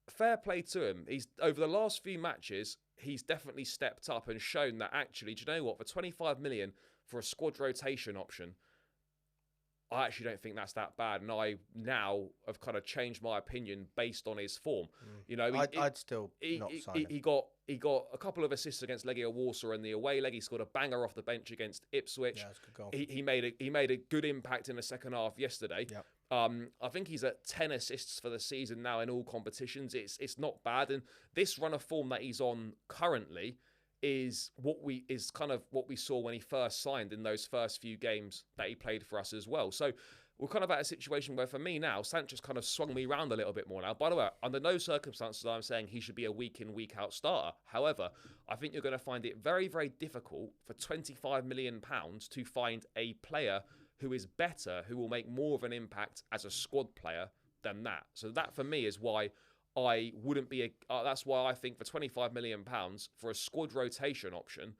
Fair play to him. He's over the last few matches, he's definitely stepped up and shown that actually, do you know what? For 25 million for a squad rotation option, I actually don't think that's that bad, and I now have kind of changed my opinion based on his form. You know, I'd still not sign him. He got a couple of assists against Legia Warsaw in the away leg. He scored a banger off the bench against Ipswich. Yeah, that's a good goal. He made a good impact in the second half yesterday. Yep. I think he's at 10 assists for the season now in all competitions. It's not bad, and this run of form that he's on currently is kind of what we saw when he first signed in those first few games that he played for us as well. So we're kind of at a situation where, for me now, Sanchez kind of swung me around a little bit more now. By the way, under no circumstances I'm saying he should be a week in, week out starter. However, I think you're going to find it very, very difficult for £25 million to find a player who is better, who will make more of an impact as a squad player than that. So that, for me, is why I wouldn't be that's why I think for £25 million for a squad rotation option,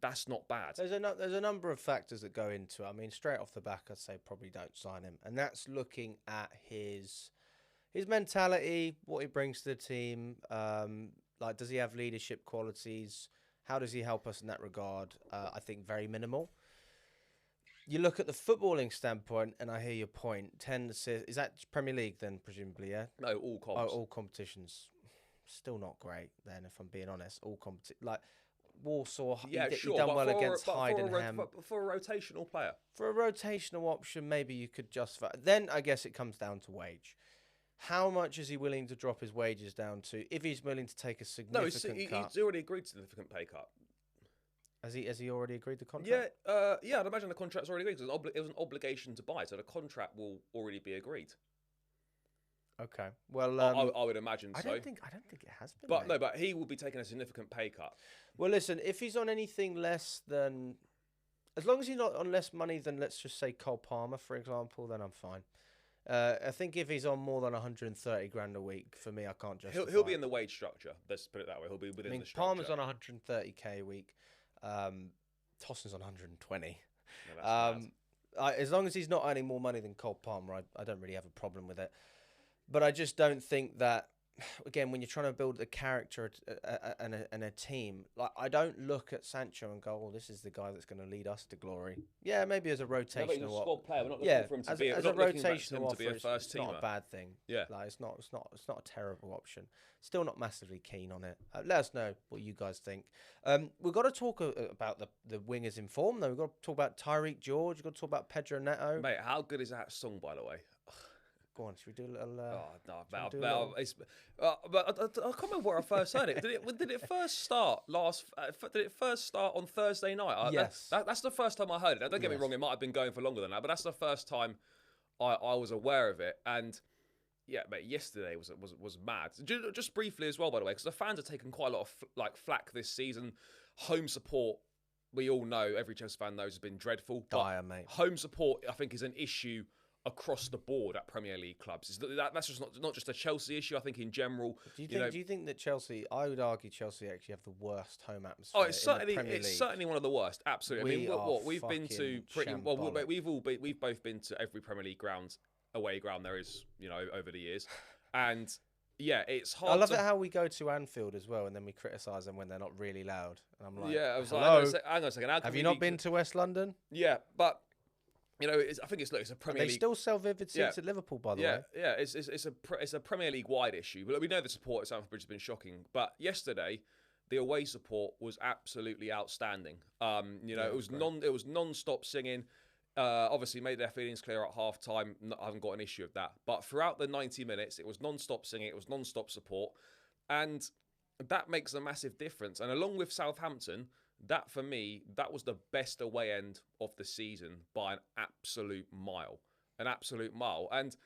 that's not bad. There's a number of factors that go into it. I mean, straight off the back, I'd say probably don't sign him, and that's looking at his mentality, what he brings to the team. Like, does he have leadership qualities? How does he help us in that regard? I think very minimal. You look at the footballing standpoint, and I hear your point. 10 assists, is that Premier League then, presumably, yeah? No, all comps. Oh, all competitions. Still not great then, if I'm being honest. All like Warsaw, yeah, he sure, done well against Heidenheim. For a rotational player. For a rotational option, maybe you could justify. Then I guess it comes down to wage. How much is he willing to drop his wages down to? If he's willing to take a significant cut. He's already agreed to a significant pay cut. Has he already agreed the contract? Yeah, I'd imagine the contract's already agreed. It was an obligation to buy, so the contract will already be agreed. Okay. Well, I would imagine so. I don't think it has been. But no, but he will be taking a significant pay cut. Well, listen, if he's on anything less than, as long as he's not on less money than, let's just say, Cole Palmer, for example, then I'm fine. I think if he's on more than 130 grand a week, for me, I can't justify. He'll be in the wage structure. Let's put it that way. He'll be within the structure. Palmer's on 130k a week. Tosson's on 120. No, as long as he's not earning more money than Cole Palmer, I don't really have a problem with it. But I just don't think that, again, when you're trying to build a character and a team, like, I don't look at Sancho and go, "Oh, this is the guy that's going to lead us to glory." Yeah, maybe as a rotational. No, but he's a squad player. We're not looking for him to be as a rotational to be a first teamer. It's not a bad thing. Yeah, like it's not a terrible option. Still not massively keen on it. Let us know what you guys think. We've got to talk about the wingers in form, though. We've got to talk about Tyreek George. We've got to talk about Pedro Neto. Mate, how good is that song, by the way? Go on, should we do a little? But I can't remember where I first heard it. Did it first start on Thursday night? Yes, that's the first time I heard it. Don't get me wrong; it might have been going for longer than that, but that's the first time I was aware of it. And yeah, mate, yesterday was mad. Just briefly as well, by the way, because the fans have taken quite a lot of flack this season. Home support, we all know, every Chelsea fan knows, has been dreadful. Dire, mate. Home support, I think, is an issue across the board at Premier League clubs. That's just not just a Chelsea issue. I think in general. Do you think that Chelsea? I would argue Chelsea actually have the worst home atmosphere. Oh, it's certainly in the Premier League. certainly one of the worst. Absolutely. We've been to pretty well. shambolic. We've both been to every Premier League away ground there is, over the years, and yeah, it's hard. I love it how we go to Anfield as well, and then we criticise them when they're not really loud. And I'm like, yeah, I was hello? like, hang on a second. Have you not been to West London? Yeah, but. I think it's a Premier League. They still sell vivid seats at Liverpool, by the way. Yeah, it's a Premier League wide issue. But we know the support at Stamford Bridge has been shocking. But yesterday, the away support was absolutely outstanding. It was non-stop singing. Obviously, made their feelings clear at half time. I haven't got an issue with that. But throughout the 90 minutes, it was non-stop singing. It was non-stop support, and that makes a massive difference. And along with Southampton. That, for me, that was the best away end of the season by an absolute mile. And,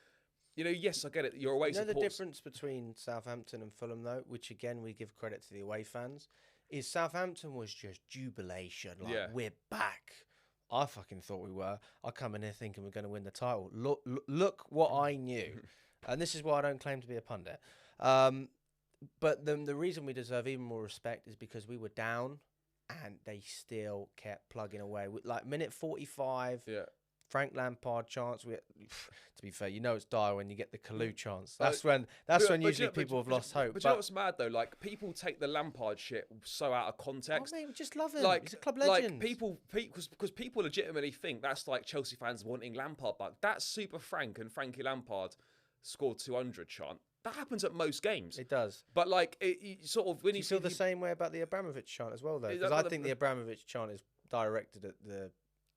yes, I get it. Your away support. The difference between Southampton and Fulham, though, which, again, we give credit to the away fans, is Southampton was just jubilation. We're back. I fucking thought we were. I come in here thinking we're going to win the title. Look what I knew. And this is why I don't claim to be a pundit. But the reason we deserve even more respect is because we were down. And they still kept plugging away. Like minute 45, Frank Lampard chance. To be fair, it's dire when you get the Kalou chance. That's when usually people have lost hope. But you know what's mad though? Like people take the Lampard shit so out of context. Oh mate, we just love him. He's a club legend. Because people legitimately think that's like Chelsea fans wanting Lampard back. That's Super Frank and Frankie Lampard scored 200 chant. That happens at most games. It does. But like, it sort of when you feel the same way about the Abramovich chant as well, though, because I think the Abramovich chant is directed at the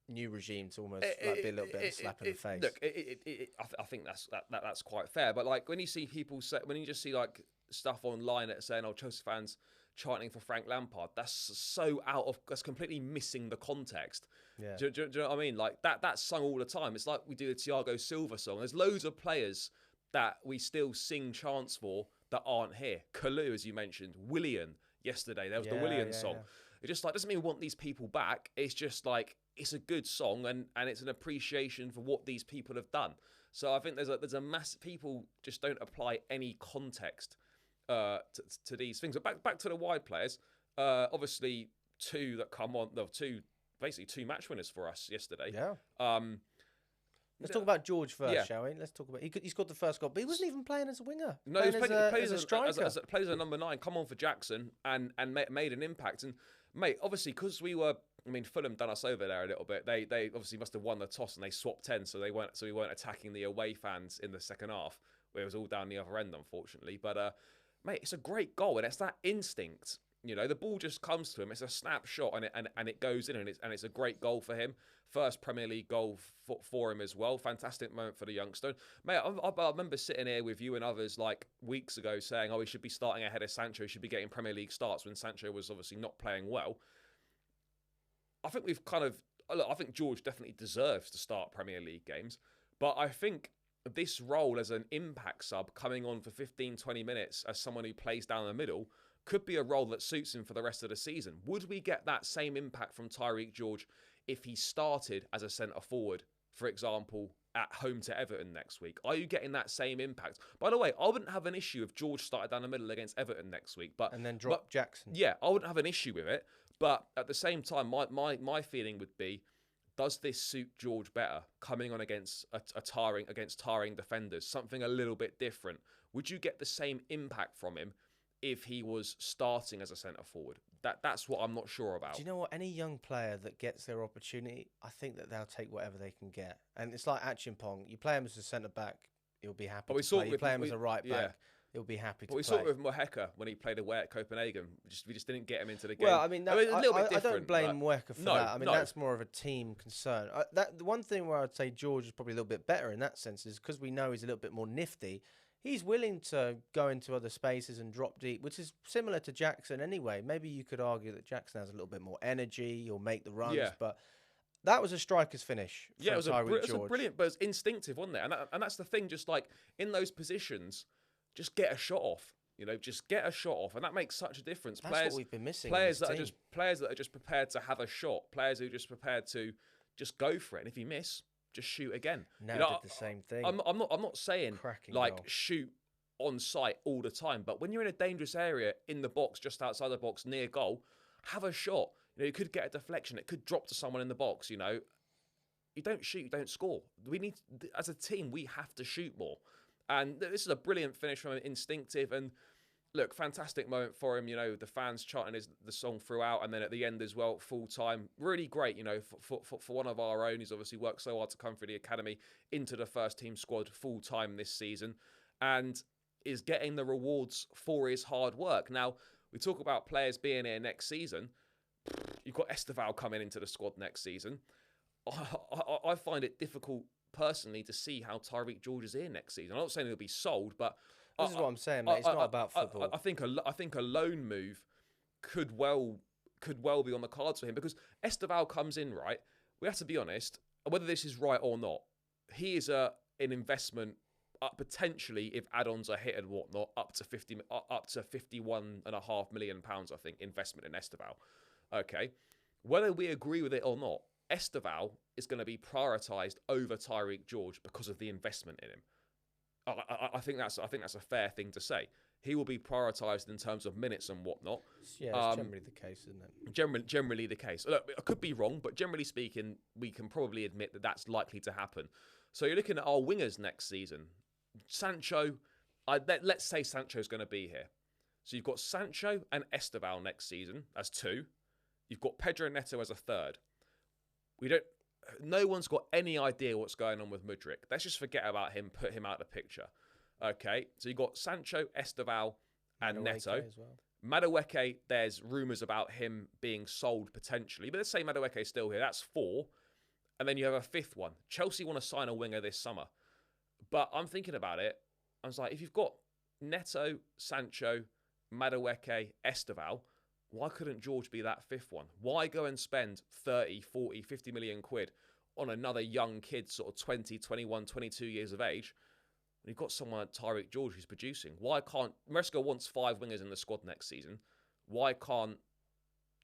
new regime to almost be a little bit of a slap in the face. Look, I think that's quite fair. But like when you see people say, when you just see like stuff online that saying, "Oh, Chelsea fans chanting for Frank Lampard," that's completely missing the context. Yeah. Do you know what I mean? Like that's sung all the time. It's like we do the Thiago Silva song. There's loads of players that we still sing chants for that aren't here. Kalou, as you mentioned, Willian yesterday. There was the Willian song. Yeah. It just like doesn't mean we want these people back. It's just like it's a good song and it's an appreciation for what these people have done. So I think there's a massive people just don't apply any context to these things. But back to the wide players. Obviously, two match winners for us yesterday. Yeah. Let's talk about George first, shall we? Let's talk about he scored the first goal, but he wasn't even playing as a winger. No, he played as a striker. Plays as a number 9. Come on for Jackson and made an impact. And mate, obviously, because Fulham done us over there a little bit. They obviously must have won the toss and they swapped 10, so we weren't attacking the away fans in the second half, where it was all down the other end, unfortunately. But mate, it's a great goal, and it's that instinct. The ball just comes to him. It's a snapshot, and it goes in, and it's a great goal for him. First Premier League goal for him as well. Fantastic moment for the youngster. Mate, I remember sitting here with you and others like weeks ago saying, "Oh, he should be starting ahead of Sancho. He should be getting Premier League starts," when Sancho was obviously not playing well. I think I think George definitely deserves to start Premier League games, but I think this role as an impact sub coming on for 15, 20 minutes as someone who plays down the middle could be a role that suits him for the rest of the season. Would we get that same impact from Tyreek George if he started as a centre forward, for example, at home to Everton next week? Are you getting that same impact? By the way, I wouldn't have an issue if George started down the middle against Everton next week, and then drop Jackson. Yeah, I wouldn't have an issue with it. But at the same time, my feeling would be, does this suit George better coming on against tiring defenders, something a little bit different? Would you get the same impact from him if he was starting as a centre forward? That's what I'm not sure about. Do you know what? Any young player that gets their opportunity, I think that they'll take whatever they can get. And it's like Achimpong. You play him as a centre back, he'll be happy. You play him as a right back, he'll be happy to play. We saw it with Mojeca when he played away at Copenhagen. We just didn't get him into the game. Well, I mean, a little bit different. I don't blame Mojeca for that. I mean, that's more of a team concern. The one thing where I'd say George is probably a little bit better in that sense is because we know he's a little bit more nifty. He's willing to go into other spaces and drop deep, which is similar to Jackson anyway. Maybe you could argue that Jackson has a little bit more energy. He'll make the runs, but that was a striker's finish. Yeah, it was a brilliant, but it's instinctive, wasn't it? And that's the thing. Just like in those positions, just get a shot off. You know, just get a shot off, and that makes such a difference. That's what we've been missing. Players that are just prepared to have a shot. Players who are just prepared to just go for it. And if you miss, just shoot again. Now you know, did the same thing. I'm not saying Cracking like goal. shoot on sight all the time, but when you're in a dangerous area in the box, just outside the box, near goal, have a shot. You know, you could get a deflection. It could drop to someone in the box. You know, you don't shoot, you don't score. We need, as a team, we have to shoot more. And this is a brilliant finish from Instinctive. And look, fantastic moment for him. You know, the fans chanting the song throughout, and then at the end as well, full time. Really great. You know, for one of our own, he's obviously worked so hard to come through the academy into the first team squad full time this season, and is getting the rewards for his hard work. Now, we talk about players being here next season. You've got Esteval coming into the squad next season. I find it difficult personally to see how Tyreek George is here next season. I'm not saying he'll be sold, but this is what I'm saying, mate. It's not about football. I think a loan move could well be on the cards for him, because Esteval comes in, right. We have to be honest, whether this is right or not. He is an investment, potentially, if add-ons are hit and whatnot, up to £51.5 million. I think investment in Esteval. Okay, whether we agree with it or not, Esteval is going to be prioritised over Tyreek George because of the investment in him. I think that's a fair thing to say. He will be prioritised in terms of minutes and whatnot. Yeah, it's generally the case, isn't it? Generally the case. Look, I could be wrong, but generally speaking, we can probably admit that that's likely to happen. So you're looking at our wingers next season. Sancho, let's say Sancho's going to be here. So you've got Sancho and Esteval next season as two. You've got Pedro Neto as a third. No one's got any idea what's going on with Mudryk. Let's just forget about him, put him out of the picture. Okay, so you've got Sancho, Esteval, and Neto. As well. Madueke, there's rumours about him being sold potentially. But let's say Madueke's still here. That's four. And then you have a fifth one. Chelsea want to sign a winger this summer. But I'm thinking about it. I was like, if you've got Neto, Sancho, Madueke, Esteval, why couldn't George be that fifth one? Why go and spend 30, 40, 50 million quid on another young kid, sort of 20, 21, 22 years of age, when you've got someone like Tyreek George who's producing? Why can't... Maresca wants 5 wingers in the squad next season. Why can't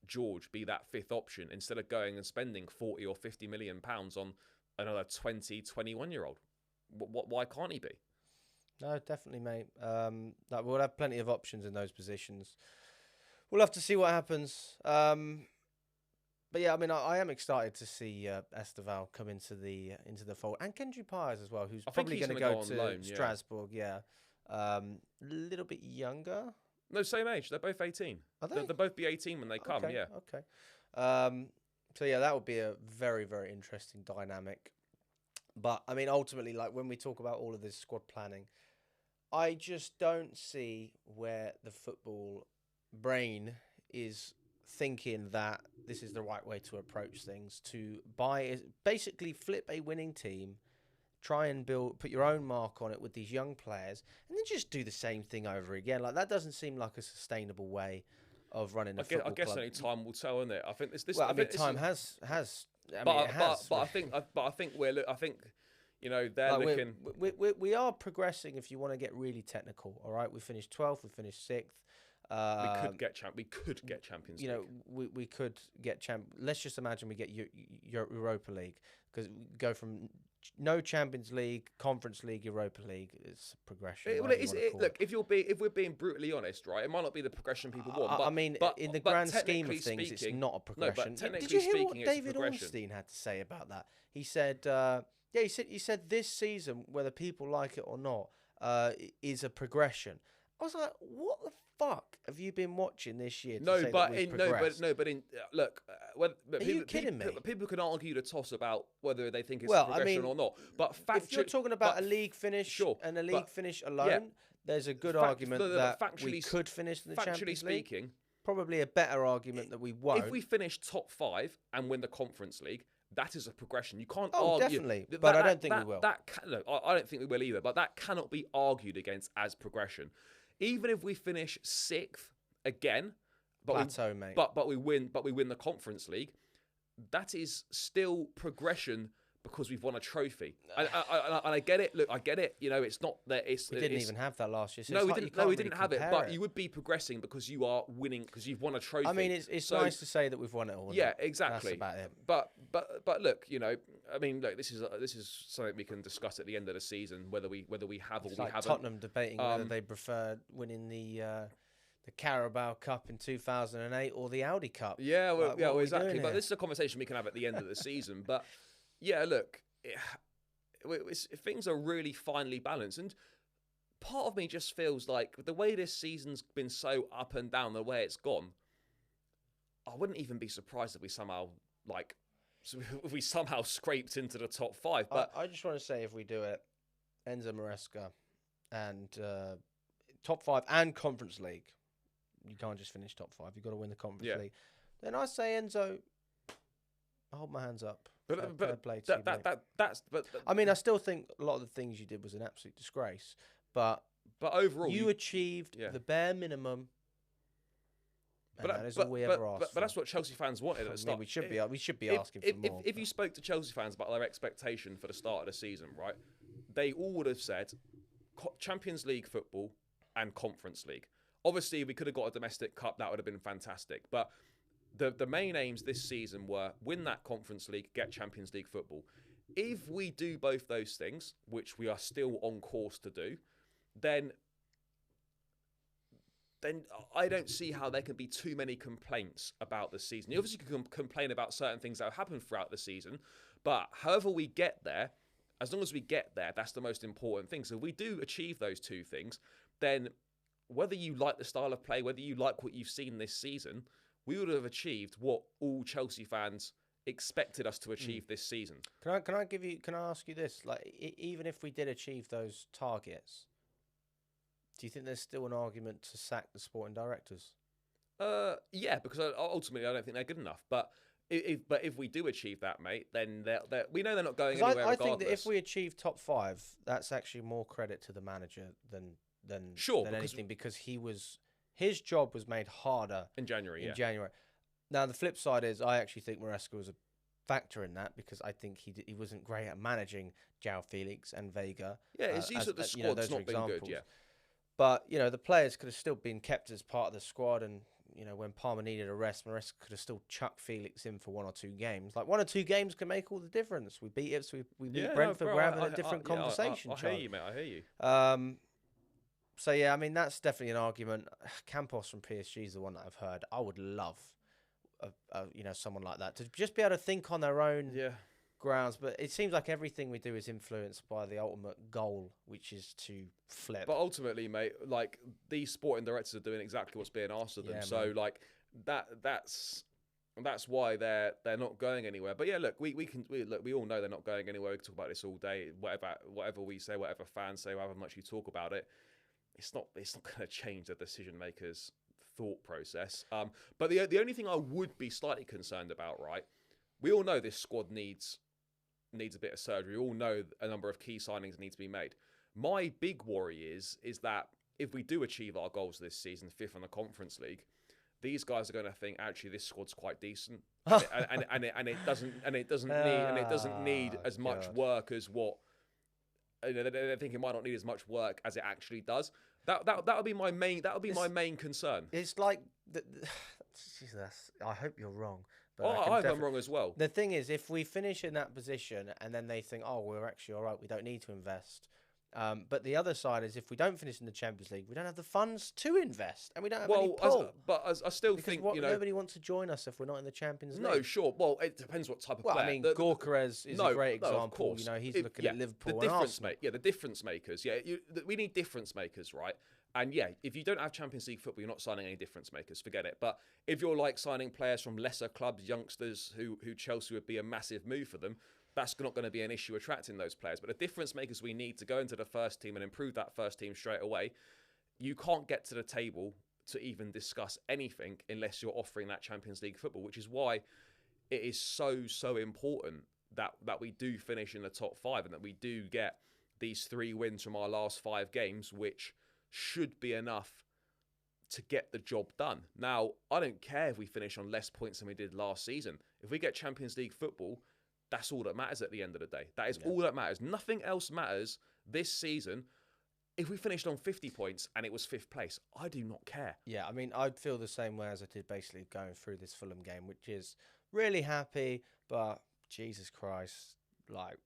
George be that fifth option instead of going and spending 40 or 50 million pounds on another 20, 21-year-old? Why can't he be? No, definitely, mate. We'll have plenty of options in those positions. We'll have to see what happens. But yeah, I mean, I am excited to see Esteval come into the fold, and Kendry Pires as well, who's probably going to go to loan, Strasbourg. Yeah, a little bit younger. No, same age. They're both 18. Are they? They'll both be 18 when they come. Okay, yeah. Okay. So yeah, that would be a very, very interesting dynamic. But I mean, ultimately, like when we talk about all of this squad planning, I just don't see where the football brain is thinking that this is the right way to approach things, to basically flip a winning team, try and put your own mark on it with these young players, and then just do the same thing over again. Like, that doesn't seem like a sustainable way of running a football club. I guess only time will tell, isn't it? I think this. Well, I mean, time has. I think you know, they're like looking. We are progressing. If you want to get really technical, all right. We finished 12th. We finished 6th. We could get Champions League. You know, we could get Let's just imagine we get Europa League, because we go from no Champions League, Conference League, Europa League. It's progression. Look, if we're being brutally honest, right, it might not be the progression people want. But, I mean, in the grand scheme of things, it's not a progression. Did you hear what David Ornstein had to say about that? He said, he said this season, whether people like it or not, is a progression. I was like, what the fuck have you been watching this year? Look, are you kidding me? People can argue the toss about whether they think it's a progression or not. But if you're talking about a league finish and a league finish alone, there's a good argument that we could finish in the Champions League. Speaking, probably a better argument that we won't. If we finish top 5 and win the Conference League, that is a progression. You can't argue. Definitely. But I don't think we will. I don't think we will either. But that cannot be argued against as progression. Even if we finish 6th again, but we win the Conference League, that is still progression because we've won a trophy. And I get it. Look, I get it. You know, it's not that it's... We didn't even have that last year. So no, it's we like didn't. you No, can't we really didn't have it. compare But you would be progressing because you are winning, because you've won a trophy. I mean, it's So- nice to say that we've won it all. Yeah, isn't it? exactly. That's about it. But look, you know, I mean, look, this is something we can discuss at the end of the season, whether we have It's or we like haven't. Tottenham debating whether they prefer winning the Carabao Cup in 2008 or the Audi Cup. Yeah, well, Like, yeah, what are well, we exactly. doing But here? this is a conversation we can have at the end of the season. But yeah, look, things are really finely balanced, and part of me just feels like the way this season's been so up and down, the way it's gone, I wouldn't even be surprised if we somehow scraped into the top 5. But I just want to say, if we do it, Enzo Maresca and top 5 and Conference League, you can't just finish top 5. You've got to win the Conference League. Then I say, Enzo, I hold my hands up. Fair play to you, mate. I mean, I still think a lot of the things you did was an absolute disgrace, but overall, you achieved the bare minimum. And that is all we ever asked. But that's what Chelsea fans wanted at the start. We should be asking for more. If you spoke to Chelsea fans about their expectation for the start of the season, right, they all would have said Champions League football and Conference League. Obviously, we could have got a domestic cup. That would have been fantastic. But the main aims this season were win that Conference League, get Champions League football. If we do both those things, which we are still on course to do, then I don't see how there can be too many complaints about the season. You obviously can complain about certain things that have happened throughout the season, but however we get there, as long as we get there, that's the most important thing. So if we do achieve those two things, then whether you like the style of play, whether you like what you've seen this season, we would have achieved what all Chelsea fans expected us to achieve this season. Can I ask you this? Like, even if we did achieve those targets, do you think there's still an argument to sack the sporting directors? Yeah, because ultimately I don't think they're good enough. But if we do achieve that, mate, then we know they're not going anywhere. I think that if we achieve top 5, that's actually more credit to the manager than anything, because his job was made harder in January. Now the flip side is, I actually think Maresca was a factor in that, because I think he wasn't great at managing João Felix and Vega. Yeah, his use of the squad's not been good. Yeah. But, you know, the players could have still been kept as part of the squad, and, you know, when Palmer needed a rest, Maresca could have still chucked Felix in for 1 or 2 games. Like, 1 or 2 games can make all the difference. We beat Ipswich, we beat Brentford. We're having a different conversation. I hear you, mate. I hear you. So, yeah, I mean, that's definitely an argument. Campos from PSG is the one that I've heard. I would love, someone like that to just be able to think on their own grounds. But it seems like everything we do is influenced by the ultimate goal, which is to flip. But ultimately, mate, like, these sporting directors are doing exactly what's being asked of them. Yeah, so, man. like, that's why they're not going anywhere. But yeah, look, we all know they're not going anywhere. We can talk about this all day. Whatever we say, whatever fans say, however much you talk about it, it's not going to change the decision makers' thought process. But the only thing I would be slightly concerned about, right? We all know this squad needs a bit of surgery. We all know a number of key signings need to be made. My big worry is that if we do achieve our goals this season, 5th in the Conference League, these guys are going to think, actually, this squad's quite decent, and it doesn't need as much work as what. They think it might not need as much work as it actually does. That would be my main. That would be my main concern. It's like, Jesus, I hope you're wrong. But I hope I'm wrong as well. The thing is, if we finish in that position and then they think, oh, we're actually all right, we don't need to invest. But the other side is, if we don't finish in the Champions League, we don't have the funds to invest, and we don't have any pull. I still think nobody wants to join us if we're not in the Champions League. No, sure. Well, it depends what type of player. I mean, Gorkarez is a great example. Of course. You know, he's looking at Liverpool and Arsenal. The difference makers. Yeah, we need difference makers, right? And yeah, if you don't have Champions League football, you're not signing any difference makers. Forget it. But if you're like signing players from lesser clubs, youngsters who Chelsea would be a massive move for them, that's not going to be an issue attracting those players. But the difference makers we need to go into the first team and improve that first team straight away, you can't get to the table to even discuss anything unless you're offering that Champions League football, which is why it is so important that we do finish in the top 5 and that we do get these 3 wins from our last 5 games, which should be enough to get the job done. Now, I don't care if we finish on less points than we did last season. If we get Champions League football, that's all that matters at the end of the day. That is Yeah. all that matters. Nothing else matters this season. If we finished on 50 points and it was 5th place, I do not care. Yeah, I mean, I'd feel the same way as I did basically going through this Fulham game, which is really happy, but Jesus Christ, like,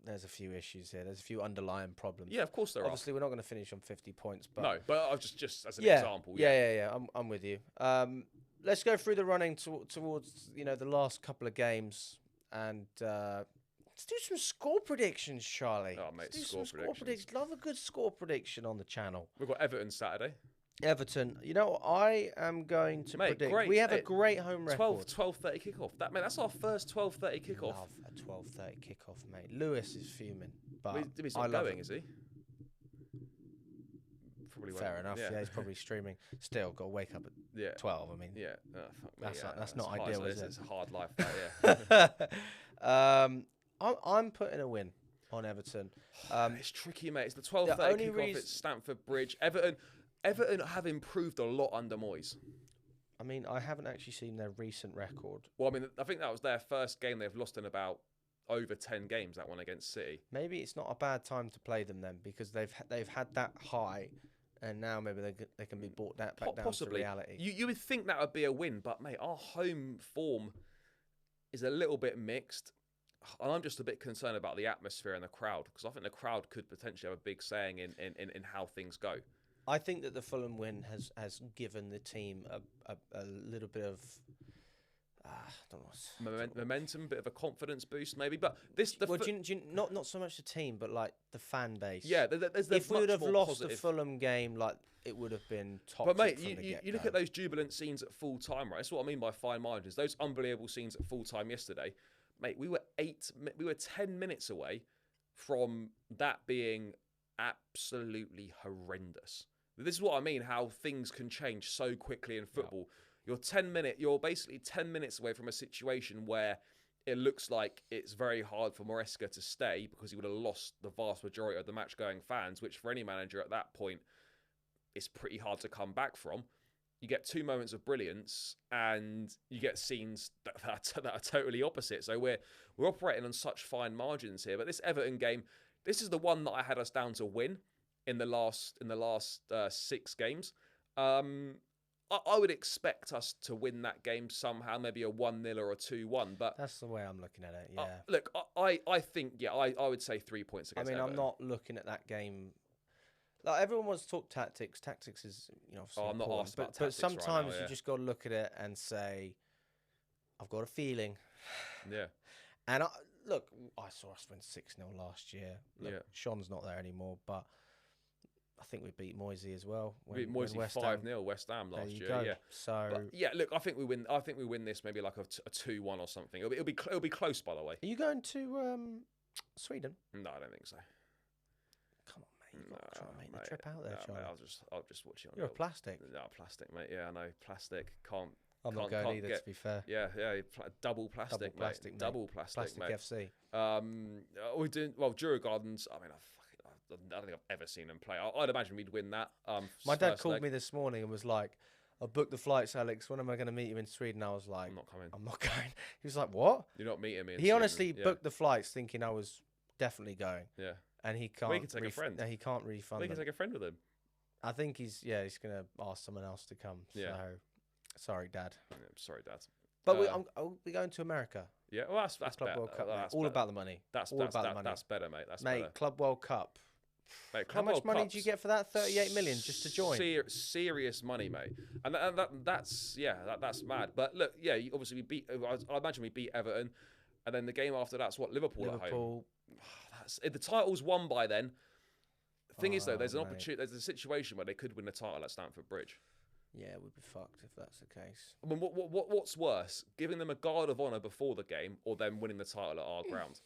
there's a few issues here. There's a few underlying problems. Yeah, of course there Obviously, we're not going to finish on 50 points, but are. No, but I was just as an yeah, example. yeah. I'm with you. Let's go through the running towards the last couple of games, and let's do some score predictions, Charlie. Oh, mate, Let's do score some predictions. Love a good score prediction on the channel. We've got Everton Saturday. Everton. I am going to Mate, predict. great. We have a Hey, great home record. 12:30 kickoff. That's our first 12:30 kickoff. Love a 12:30 kickoff, mate. Lewis is fuming, but He's I not love going, it. is he? Probably Fair won't. enough. Yeah. Yeah, he's probably streaming. Still, got to wake up at Yeah. 12. I mean, Yeah. Oh, fuck me, That's not hard, ideal, is It's it? a hard life, that, yeah. I'm putting a win on Everton. It's tricky, mate. It's the 12:30 only kickoff at Stamford Bridge. Everton have improved a lot under Moyes. I mean, I haven't actually seen their recent record. Well, I mean, I think that was their first game they've lost in about over 10 games, that one against City. Maybe it's not a bad time to play them then, because they've had that high, and now maybe they can be brought back down Possibly. to reality. You would think that would be a win, but, mate, our home form is a little bit mixed. And I'm just a bit concerned about the atmosphere and the crowd, because I think the crowd could potentially have a big saying in how things go. I think that the Fulham win has given the team a little bit of Momentum, bit of a confidence boost, maybe. But not so much the team, but like the fan base. Yeah, there's if we would have lost positive. the Fulham game, like it would have been toxic. But mate, from the you look at those jubilant scenes at full time, right? That's what I mean by fine margins. Those unbelievable scenes at full time yesterday, mate. We were 10 minutes away from that being absolutely horrendous. This is what I mean, how things can change so quickly in football. Yeah. You're basically 10 minutes away from a situation where it looks like it's very hard for Maresca to stay, because he would have lost the vast majority of the match-going fans, which for any manager at that point is pretty hard to come back from. You get 2 moments of brilliance, and you get scenes that are totally opposite. So we're operating on such fine margins here. But this Everton game, this is the one that I had us down to win in the last 6 games. I would expect us to win that game somehow, maybe a 1-0 or a 2-1. But that's the way I'm looking at it. Yeah. Look, I think I would say 3 points against Everton. I'm not looking at that game. Like, everyone wants to talk tactics. Tactics is obviously I'm not important, asked about but tactics right sometimes now, yeah. you just got to look at it and say, I've got a feeling. Yeah. And look, I saw us win 6-0 last year. Look, Yeah. Sean's not there anymore, but I think we beat Moisey as well. We beat Moisey 5-0 West Ham last year. Go. Yeah. So but yeah, look, I think we win. I think we win this maybe like a 2-1 or something. It'll be close, by the way. are you going to Sweden? No, I don't think so. Come on, mate. You've got to try and make the trip out there, no, Charlie. mate, I'll just watch it on You're a plastic. No, plastic, mate. Yeah, I know. Plastic. I'm not going either, to be fair. Yeah. Double plastic, mate. Double plastic, mate. FC. We're doing Jura Gardens. I mean, I don't think I've ever seen them play. I'd imagine we'd win that. My dad called me this morning and was like, I booked the flights, Alex. When am I going to meet you in Sweden? I was like, I'm not coming. I'm not going. He was like, what? You're not meeting me in He Sweden. honestly Yeah. booked the flights thinking I was definitely going. Yeah. And he can't. We can take a friend. No, he can't refund We can them. take a friend with him. I think he's going to ask someone else to come. Yeah. So, sorry, Dad. Yeah, sorry, Dad. But we're going to America. Yeah, well, that's Club better. World Cup, Well, mate. that's All better. about the money. That's all about the money. That's better, mate. That's Mate, better. Club World Cup. Mate, How much money did you get for that? 38 million just to join. Serious money, mate. And that's mad. But look, yeah, obviously we beat. I imagine we beat Everton, and then the game after that's what Liverpool at home. If the title's won by then. The thing is though, there's an opportunity. There's a situation where they could win the title at Stamford Bridge. Yeah, we'd be fucked if that's the case. I mean, what's worse, giving them a guard of honour before the game, or them winning the title at our ground?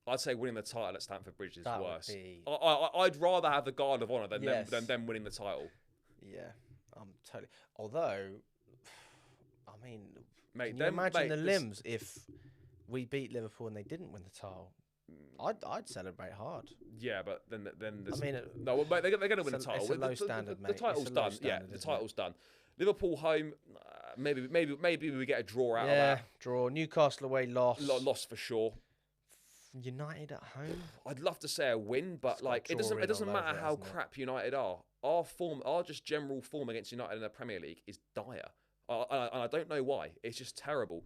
I'd say winning the title at Stamford Bridge is worse. I'd rather have the guard of honour than them winning the title. Yeah, I'm totally. Although, I mean, mate, can you imagine the limbs if we beat Liverpool and they didn't win the title? I'd celebrate hard. Yeah, but then I mean, no, mate, they're going to win the title. It's a low standard, mate. The title's done. Yeah, the title's done. Liverpool home. Maybe we get a draw out of Yeah, that. draw. Newcastle away, loss. Loss for sure. United at home. I'd love to say a win, but It's got like a it draw in doesn't all matter over it, how hasn't it? crap United are. Our just general form against United in the Premier League is dire, and I don't know why. It's just terrible.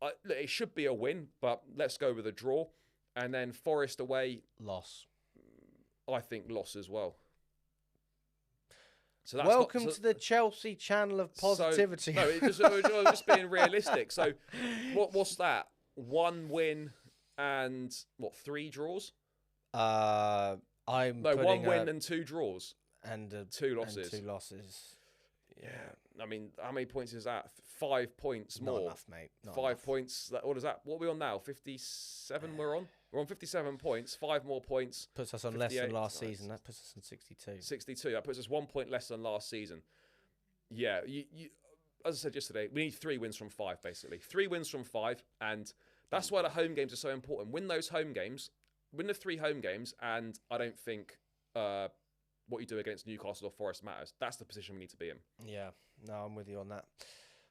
Look, it should be a win, but let's go with a draw, and then Forest away. Loss. I think loss as well. So Welcome to the Chelsea channel of positivity. No, we're just being realistic. So, what's that? 1 win and what? 3 draws? I'm no 1 win and 2 draws and 2 losses. And 2 losses. Yeah. I mean, how many points is that? 5 points more. Not enough, mate. Not 5 enough. points. What is that? What are we on now? 57. We're on. We're on 57 points. 5 more points. Puts us on less than last season. That puts us on 62. 62. That puts us 1 point less than last season. Yeah. You as I said yesterday, we need 3 wins from 5, basically. 3 wins from 5, and that's why the home games are so important. Win those home games. Win the 3 home games, and I don't think what you do against Newcastle or Forest matters. That's the position we need to be in. Yeah, no, I'm with you on that.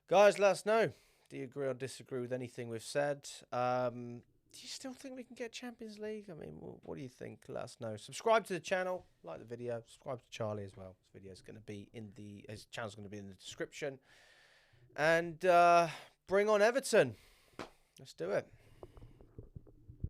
Guys, let us know. Do you agree or disagree with anything we've said? Do you still think we can get Champions League? I mean, what do you think? Let us know. Subscribe to the channel, like the video, subscribe to Charlie as well. His video's going to be his channel's going to be in the description. And bring on Everton. Let's do it.